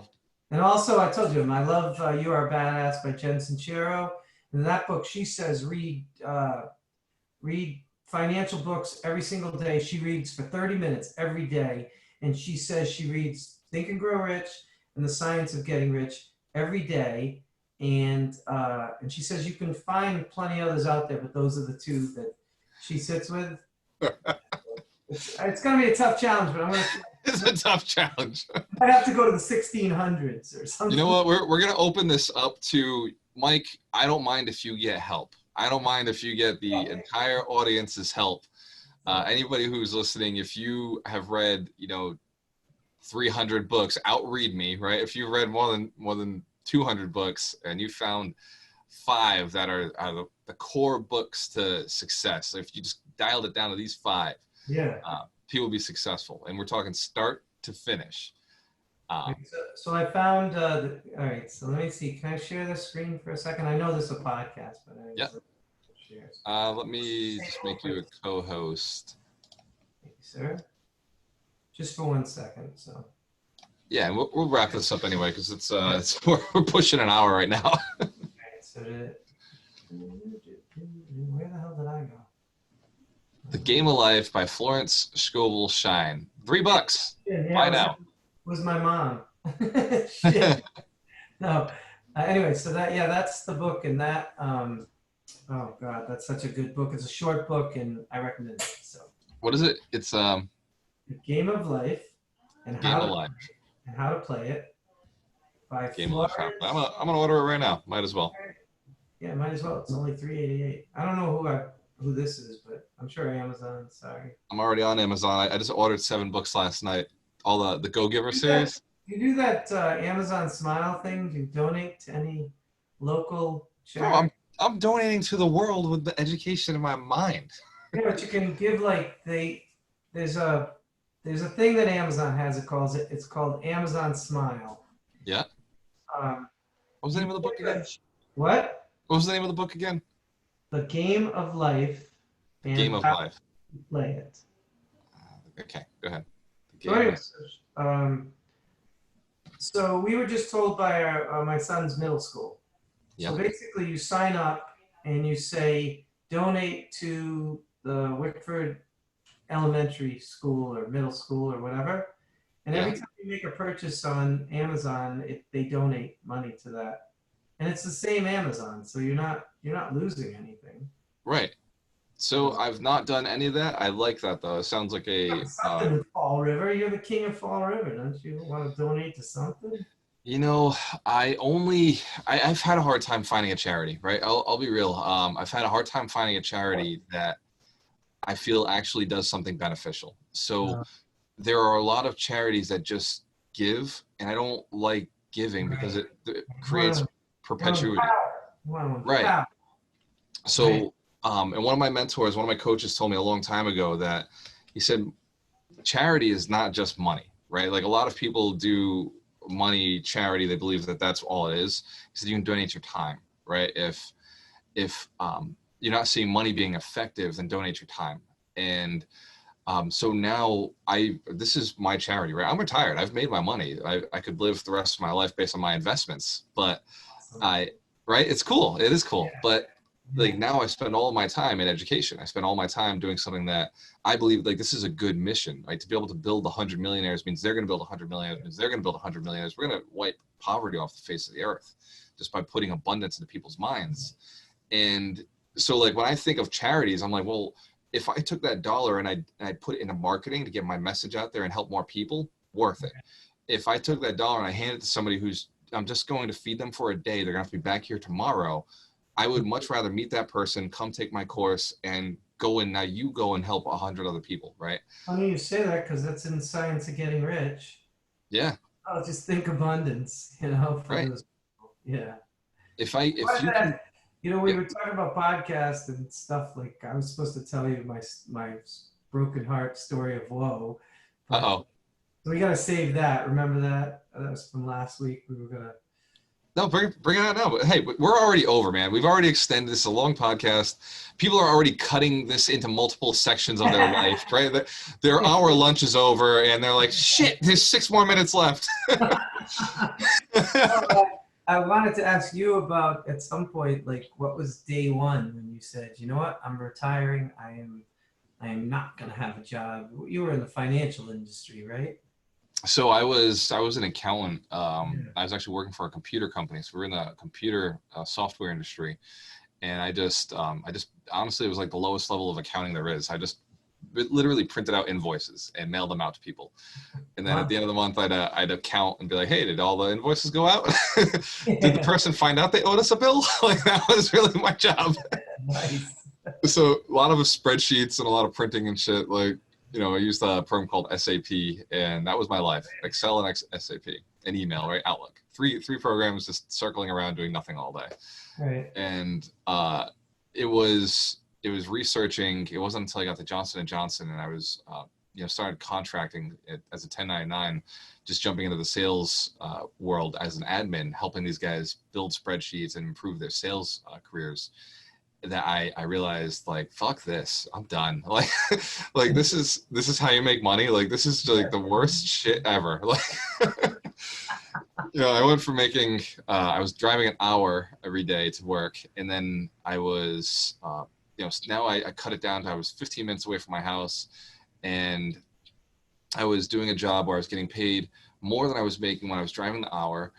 And also, I told you, I love You Are Badass by Jen Sincero. In that book, she says read financial books every single day. She reads for 30 minutes every day. And she says she reads Think and Grow Rich and The Science of Getting Rich every day. And she says you can find plenty others out there, but those are the two that she sits with. It's going to be a tough challenge, but I'm going to. It's a tough challenge. I'd have to go to the 1600s or something. You know what? We're going to open this up to Mike. I don't mind if you get help. I don't mind if you get the entire audience's help. Anybody who's listening, if you have read, 300 books, outread me, right? If you've read more than 200 books and you found 5 that are the core books to success, if you just dialed it down to these 5, yeah, people will be successful. And we're talking start to finish. So I found, all right, so let me see. Can I share the screen for a second? I know this is a podcast, but yeah. Let me just make you a co-host. Thank you, sir. Just for 1 second, so. Yeah, and we'll wrap this up anyway because it's we're pushing an hour right now. All right, so where the hell did I go? The Game of Life by Florence Scovel Shine. $3. Yeah, Buy now. Was my mom. Shit. No. Anyway, so that's the book, and that oh god, that's such a good book. It's a short book, and I recommend it. So. What is it? It's The Game of Life, and Game of Life. And how to play it. By Game of Life. I'm gonna order it right now. Might as well. Yeah, might as well. It's only $3.88. I don't know who this is, but I'm sure Amazon. Sorry. I'm already on Amazon. I just ordered 7 books last night. All the Go Giver series. You do that Amazon Smile thing? Do you donate to any local charity? No, I'm donating to the world with the education in my mind. Yeah, but you can give there's a thing that Amazon has. It's called Amazon Smile. Yeah. What was the name of the book again? What? What was the name of the book again? The Game of Life. And Game of Life. Play it. Okay, go ahead. So anyways, so we were just told by my son's middle school. Yep. So basically you sign up and you say, donate to the Wickford Elementary School or middle school or whatever. And every time you make a purchase on Amazon, they donate money to that. And it's the same Amazon, so you're not losing anything. Right. So I've not done any of that. I like that though. It sounds like something with Fall River. You're the king of Fall River, don't you? Want to donate to something? I've had a hard time finding a charity. Right. I'll be real. I've had a hard time finding a charity that I feel actually does something beneficial. So there are a lot of charities that just give, and I don't like giving because it creates perpetuity. Right. So, and one of my mentors, one of my coaches told me a long time ago that he said, charity is not just money, right? Like a lot of people do money charity. They believe that that's all it is. He said, you can donate your time, right? If you're not seeing money being effective, then donate your time. And so now this is my charity, right? I'm retired. I've made my money. I could live the rest of my life based on my investments, but right? It's cool. It is cool. But like now I spend all of my time in education. I spend all my time doing something that I believe like this is a good mission, right? To be able to build 100 millionaires means they're going to build 100 millionaires, means they're going to build 100 millionaires. We're going to wipe poverty off the face of the earth just by putting abundance into people's minds. And so like when I think of charities, I'm like, well, if I took that dollar and I put it into marketing to get my message out there and help more people, worth it. If I took that dollar and I handed it to somebody I'm just going to feed them for a day, they're going to have to be back here tomorrow, I would much rather meet that person, come take my course, and now you go and help 100 other people, right? Funny you say that because that's in Science of Getting Rich. Yeah. I'll just think abundance, for right. those people. Yeah. if Why you can, that? You know, we yeah. were talking about podcasts and stuff. Like I was supposed to tell you my broken heart story of woe, but Uh-oh. we gotta save that. Remember that? That was from last week. We were gonna. No, bring it out now. But hey, we're already over, man. We've already extended this, a long podcast. People are already cutting this into multiple sections of their life, right? Their hour lunch is over, and they're like, "Shit, there's 6 more minutes left." Well, I wanted to ask you about at some point, like what was day one when you said, you know what, I'm retiring. I am not gonna have a job. You were in the financial industry, right? So I was an accountant. Yeah. I was actually working for a computer company. So we're in the computer software industry, and I just honestly, it was like the lowest level of accounting there is. I just literally printed out invoices and mailed them out to people. And then at Wow. the end of the month, I'd account and be like, hey, did all the invoices go out? Did the Yeah. person find out they owed us a bill? Like that was really my job. Nice. So a lot of spreadsheets and a lot of printing and shit. Like, I used a program called SAP, and that was my life. Excel and SAP and email, right? Outlook. Three programs just circling around doing nothing all day. Right. And it was researching. It wasn't until I got to Johnson and Johnson, and I was started contracting it as a 1099, just jumping into the sales world as an admin, helping these guys build spreadsheets and improve their sales careers, that I realized, like, fuck this, I'm done. Like this is how you make money. Like this is like the worst shit ever. Like I went from making I was driving an hour every day to work, and then I was now I cut it down to, I was 15 minutes away from my house, and I was doing a job where I was getting paid more than I was making when I was driving the hour.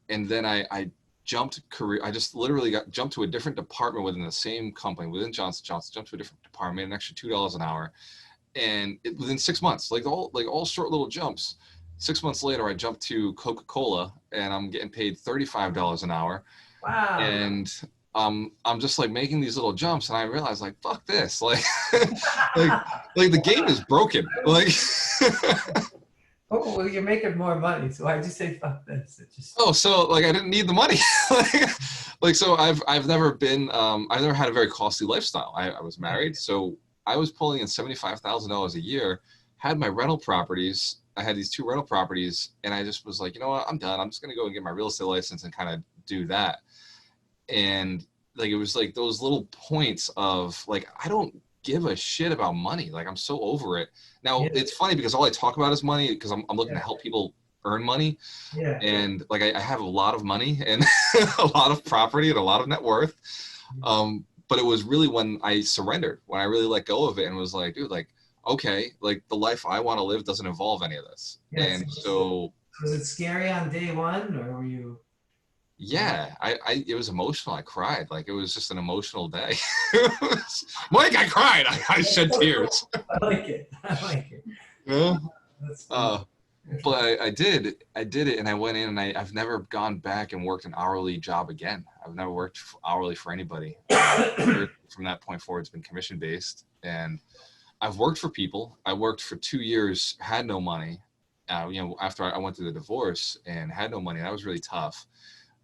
And then I jumped career. I just literally jumped to a different department within the same company, within Johnson Johnson, jumped to a different department, made an extra $2 an hour. And within 6 months, like all short little jumps. 6 months later, I jumped to Coca-Cola, and I'm getting paid $35 an hour. Wow. And I'm just like making these little jumps, and I realized, like, fuck this. Like like the game is broken. Like Oh, well, you're making more money, so why'd you say fuck this? It just oh, so like I didn't need the money. So I've never been I've never had a very costly lifestyle. I was married, so I was pulling in $75,000 a year, had my rental properties. I had these 2 rental properties, and I just was like, you know what, I'm done. I'm just gonna go and get my real estate license and kind of do that. And like it was like those little points of like, I don't give a shit about money. Like I'm so over it. Now yeah, it's funny because all I talk about is money, because I'm looking yeah, to help people earn money. yeah. And like I have a lot of money and a lot of property and a lot of net worth. But it was really when I surrendered, when I really let go of it and was like, dude, like, okay, like the life I want to live doesn't involve any of this. Yes. And so Was it scary on day one, or were you? yeah, it was emotional. I cried. Like it was just an emotional day. Mike, I cried. I shed tears. I like it. I like it. Yeah. That's fun. Uh, but I did it, and I went in, and I've never gone back and worked an hourly job again. I've never worked hourly for anybody. From that point forward, it's been commission based, and I've worked for people. I worked for 2 years, had no money. After I went through the divorce and had no money, that was really tough.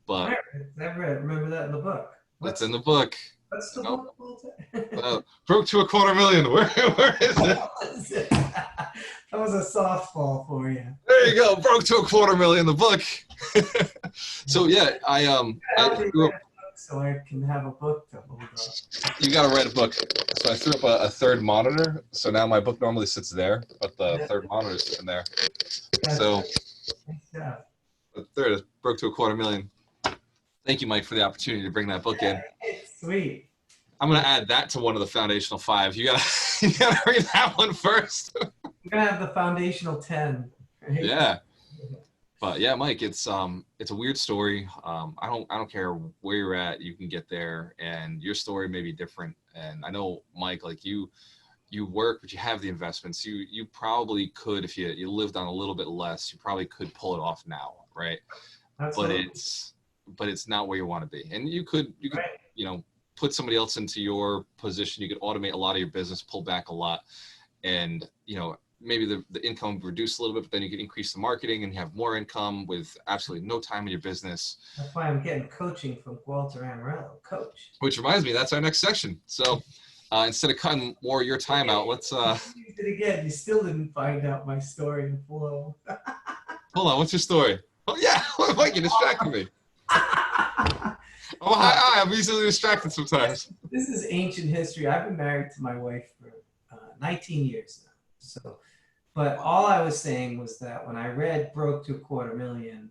But Never remember that in the book. it's in the book. What's the Oh, book? broke to $250,000. Where is it? That was a softball for you. There you go. Broke to $250,000. The book. So yeah, I threw up. So I can have a book to hold up. You gotta write a book. So I threw up a third monitor. So now my book normally sits there, but the third monitor is sitting there. So Yeah. the third broke to $250,000. Thank you, Mike, for the opportunity to bring that book in. Sweet. I'm gonna add that to one of the foundational 5. You gotta read that one first. We're gonna have the foundational 10. Right? Yeah. But yeah, Mike, it's a weird story. I don't care where you're at, you can get there, and your story may be different. And I know, Mike, like you work, but you have the investments. You probably could, if you lived on a little bit less, you probably could pull it off now, right? Absolutely. But it's not where you want to be. And you could Right. put somebody else into your position. You could automate a lot of your business, pull back a lot, and maybe the income reduced a little bit, but then you can increase the marketing and you have more income with absolutely no time in your business. That's why I'm getting coaching from Walter Amarello, coach. Which reminds me, that's our next section. So instead of cutting more of your time out, let's It again, you still didn't find out my story in full. hold on. What's your story? Oh yeah, Mike, you distracted me. Oh, hi, I'm easily distracted sometimes. This is ancient history. I've been married to my wife for 19 years now. So, but all I was saying was that when I read Broke to $250,000,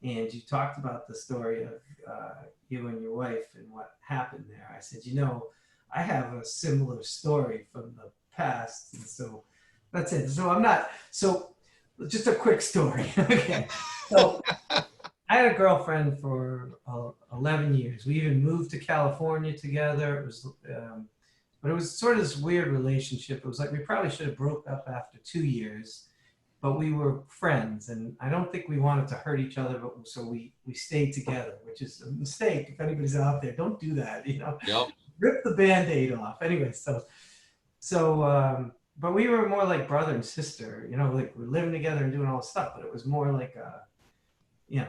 and you talked about the story of you and your wife and what happened there, I said, I have a similar story from the past, and so that's it. So just a quick story. Okay, so I had a girlfriend for 11 years. We even moved to California together. It was, but it was sort of this weird relationship. It was like we probably should have broke up after 2 years, but we were friends, and I don't think we wanted to hurt each other. But so we stayed together, which is a mistake. If anybody's out there, don't do that. Yep. Rip the Band-Aid off. Anyway, but we were more like brother and sister. Like we're living together and doing all this stuff. But it was more like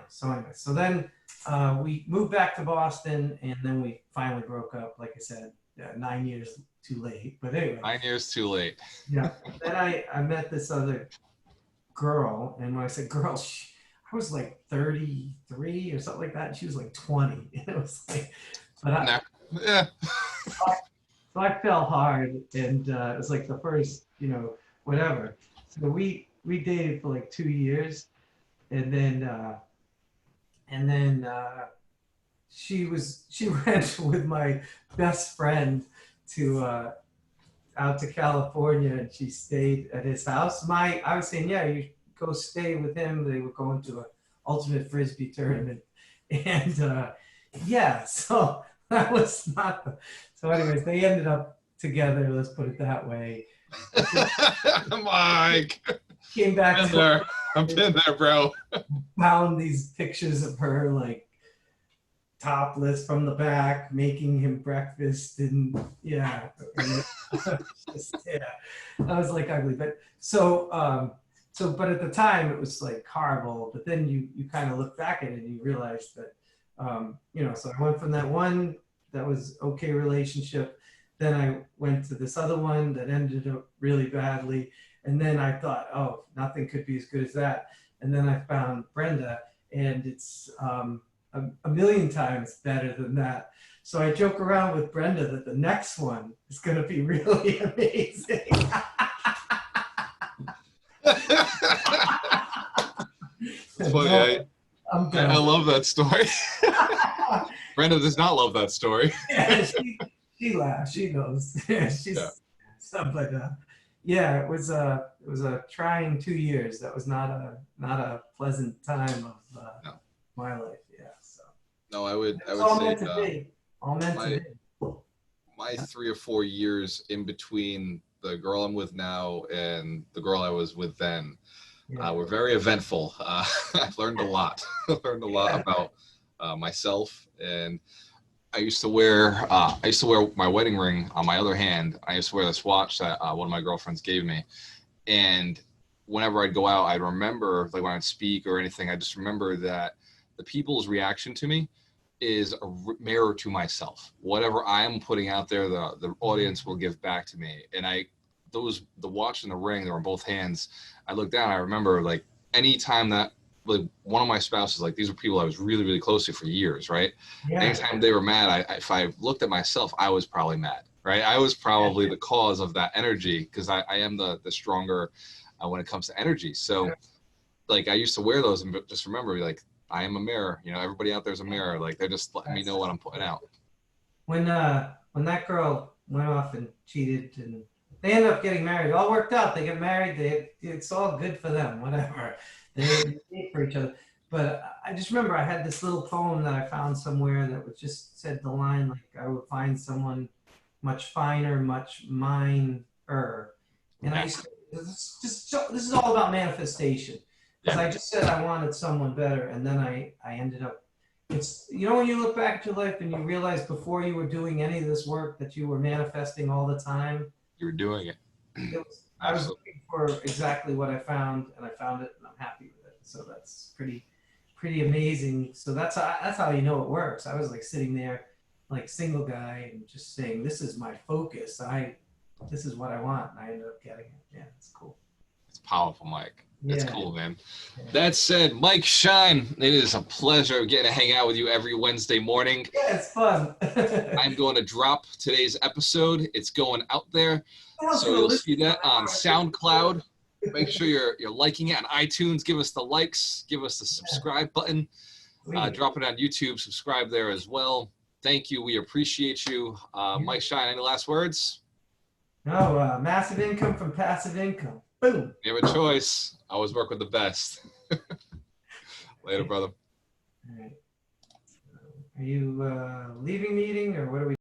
so anyway, so then we moved back to Boston, and then we finally broke up, like I said, 9 years too late. But anyway. 9 years too late. Yeah. Then I met this other girl, and when I said girl, I was like 33 or something like that, and she was like 20. And it was like, Yeah. So I fell hard, and it was like the first, whatever. So we dated for like 2 years, and then she went with my best friend to out to California, and she stayed at his house. I was saying, yeah, you go stay with him. They were going to an ultimate frisbee tournament, and so that was not. So, anyways, they ended up together. Let's put it that way. Mike. Came back. I've been there, bro. Found these pictures of her like topless from the back, making him breakfast, and I was like ugly. But but at the time it was like horrible. But then you kind of look back at it and you realize that so I went from that one that was okay relationship, then I went to this other one that ended up really badly. And then I thought, oh, nothing could be as good as that. And then I found Brenda, and it's a million times better than that. So I joke around with Brenda that the next one is going to be really amazing. Funny, I love that story. Brenda does not love that story. Yeah, she laughs. She knows. It was a trying 2 years. That was not a pleasant time of my life. Yeah. So. No, I would all say meant to be. All meant to be. My 3 or 4 years in between the girl I'm with now and the girl I was with then were very eventful. I've learned a lot. About myself, and I used to wear my wedding ring on my other hand. I used to wear this watch that one of my girlfriends gave me, and whenever I'd go out, I'd remember, like when I'd speak or anything, I just remember that the people's reaction to me is a mirror to myself. Whatever I'm putting out there, the audience will give back to me. And the watch and the ring, they were in both hands. I looked down, I remember like any time that like one of my spouses, like these were people I was really, really close to for years, right? Yeah. Anytime they were mad, if I looked at myself, I was probably mad, right? I was probably the cause of that energy, because I am the stronger when it comes to energy. So like I used to wear those and just remember, like, I am a mirror. Everybody out there's a mirror. Like they're just letting me know what I'm putting out. When that girl went off and cheated, and they ended up getting married, it all worked out. They get married. It's all good for them. Whatever. They date for each other. But I just remember I had this little poem that I found somewhere that was just said the line like, I would find someone much finer, much miner. And I used to, this is all about manifestation. Because I just said I wanted someone better, and then I ended up, it's, when you look back at your life and you realize before you were doing any of this work that you were manifesting all the time. You were doing it. I was Absolutely. looking for exactly what I found, and I found it, and I'm happy with it. So that's pretty amazing. So that's how you know it works. I was like sitting there, like single guy, and just saying, "This is my focus. This is what I want." And I ended up getting it. Yeah, it's cool. It's powerful, Mike. It's Yeah. cool, man. Yeah, That said, Mike Shine, it is a pleasure getting to hang out with you every Wednesday morning. yeah, it's fun. I'm going to drop today's episode. It's going out there. Who else So gonna you'll listen see to that it? on SoundCloud. Make sure you're liking it on iTunes. Give us the likes. Give us the subscribe button. Drop it on YouTube. Subscribe there as well. Thank you. We appreciate you. Mike Shine, any last words? No, massive income from passive income. Boom. You have a choice. Always work with the best. Later, brother. All right. Are you leaving meeting or what are we?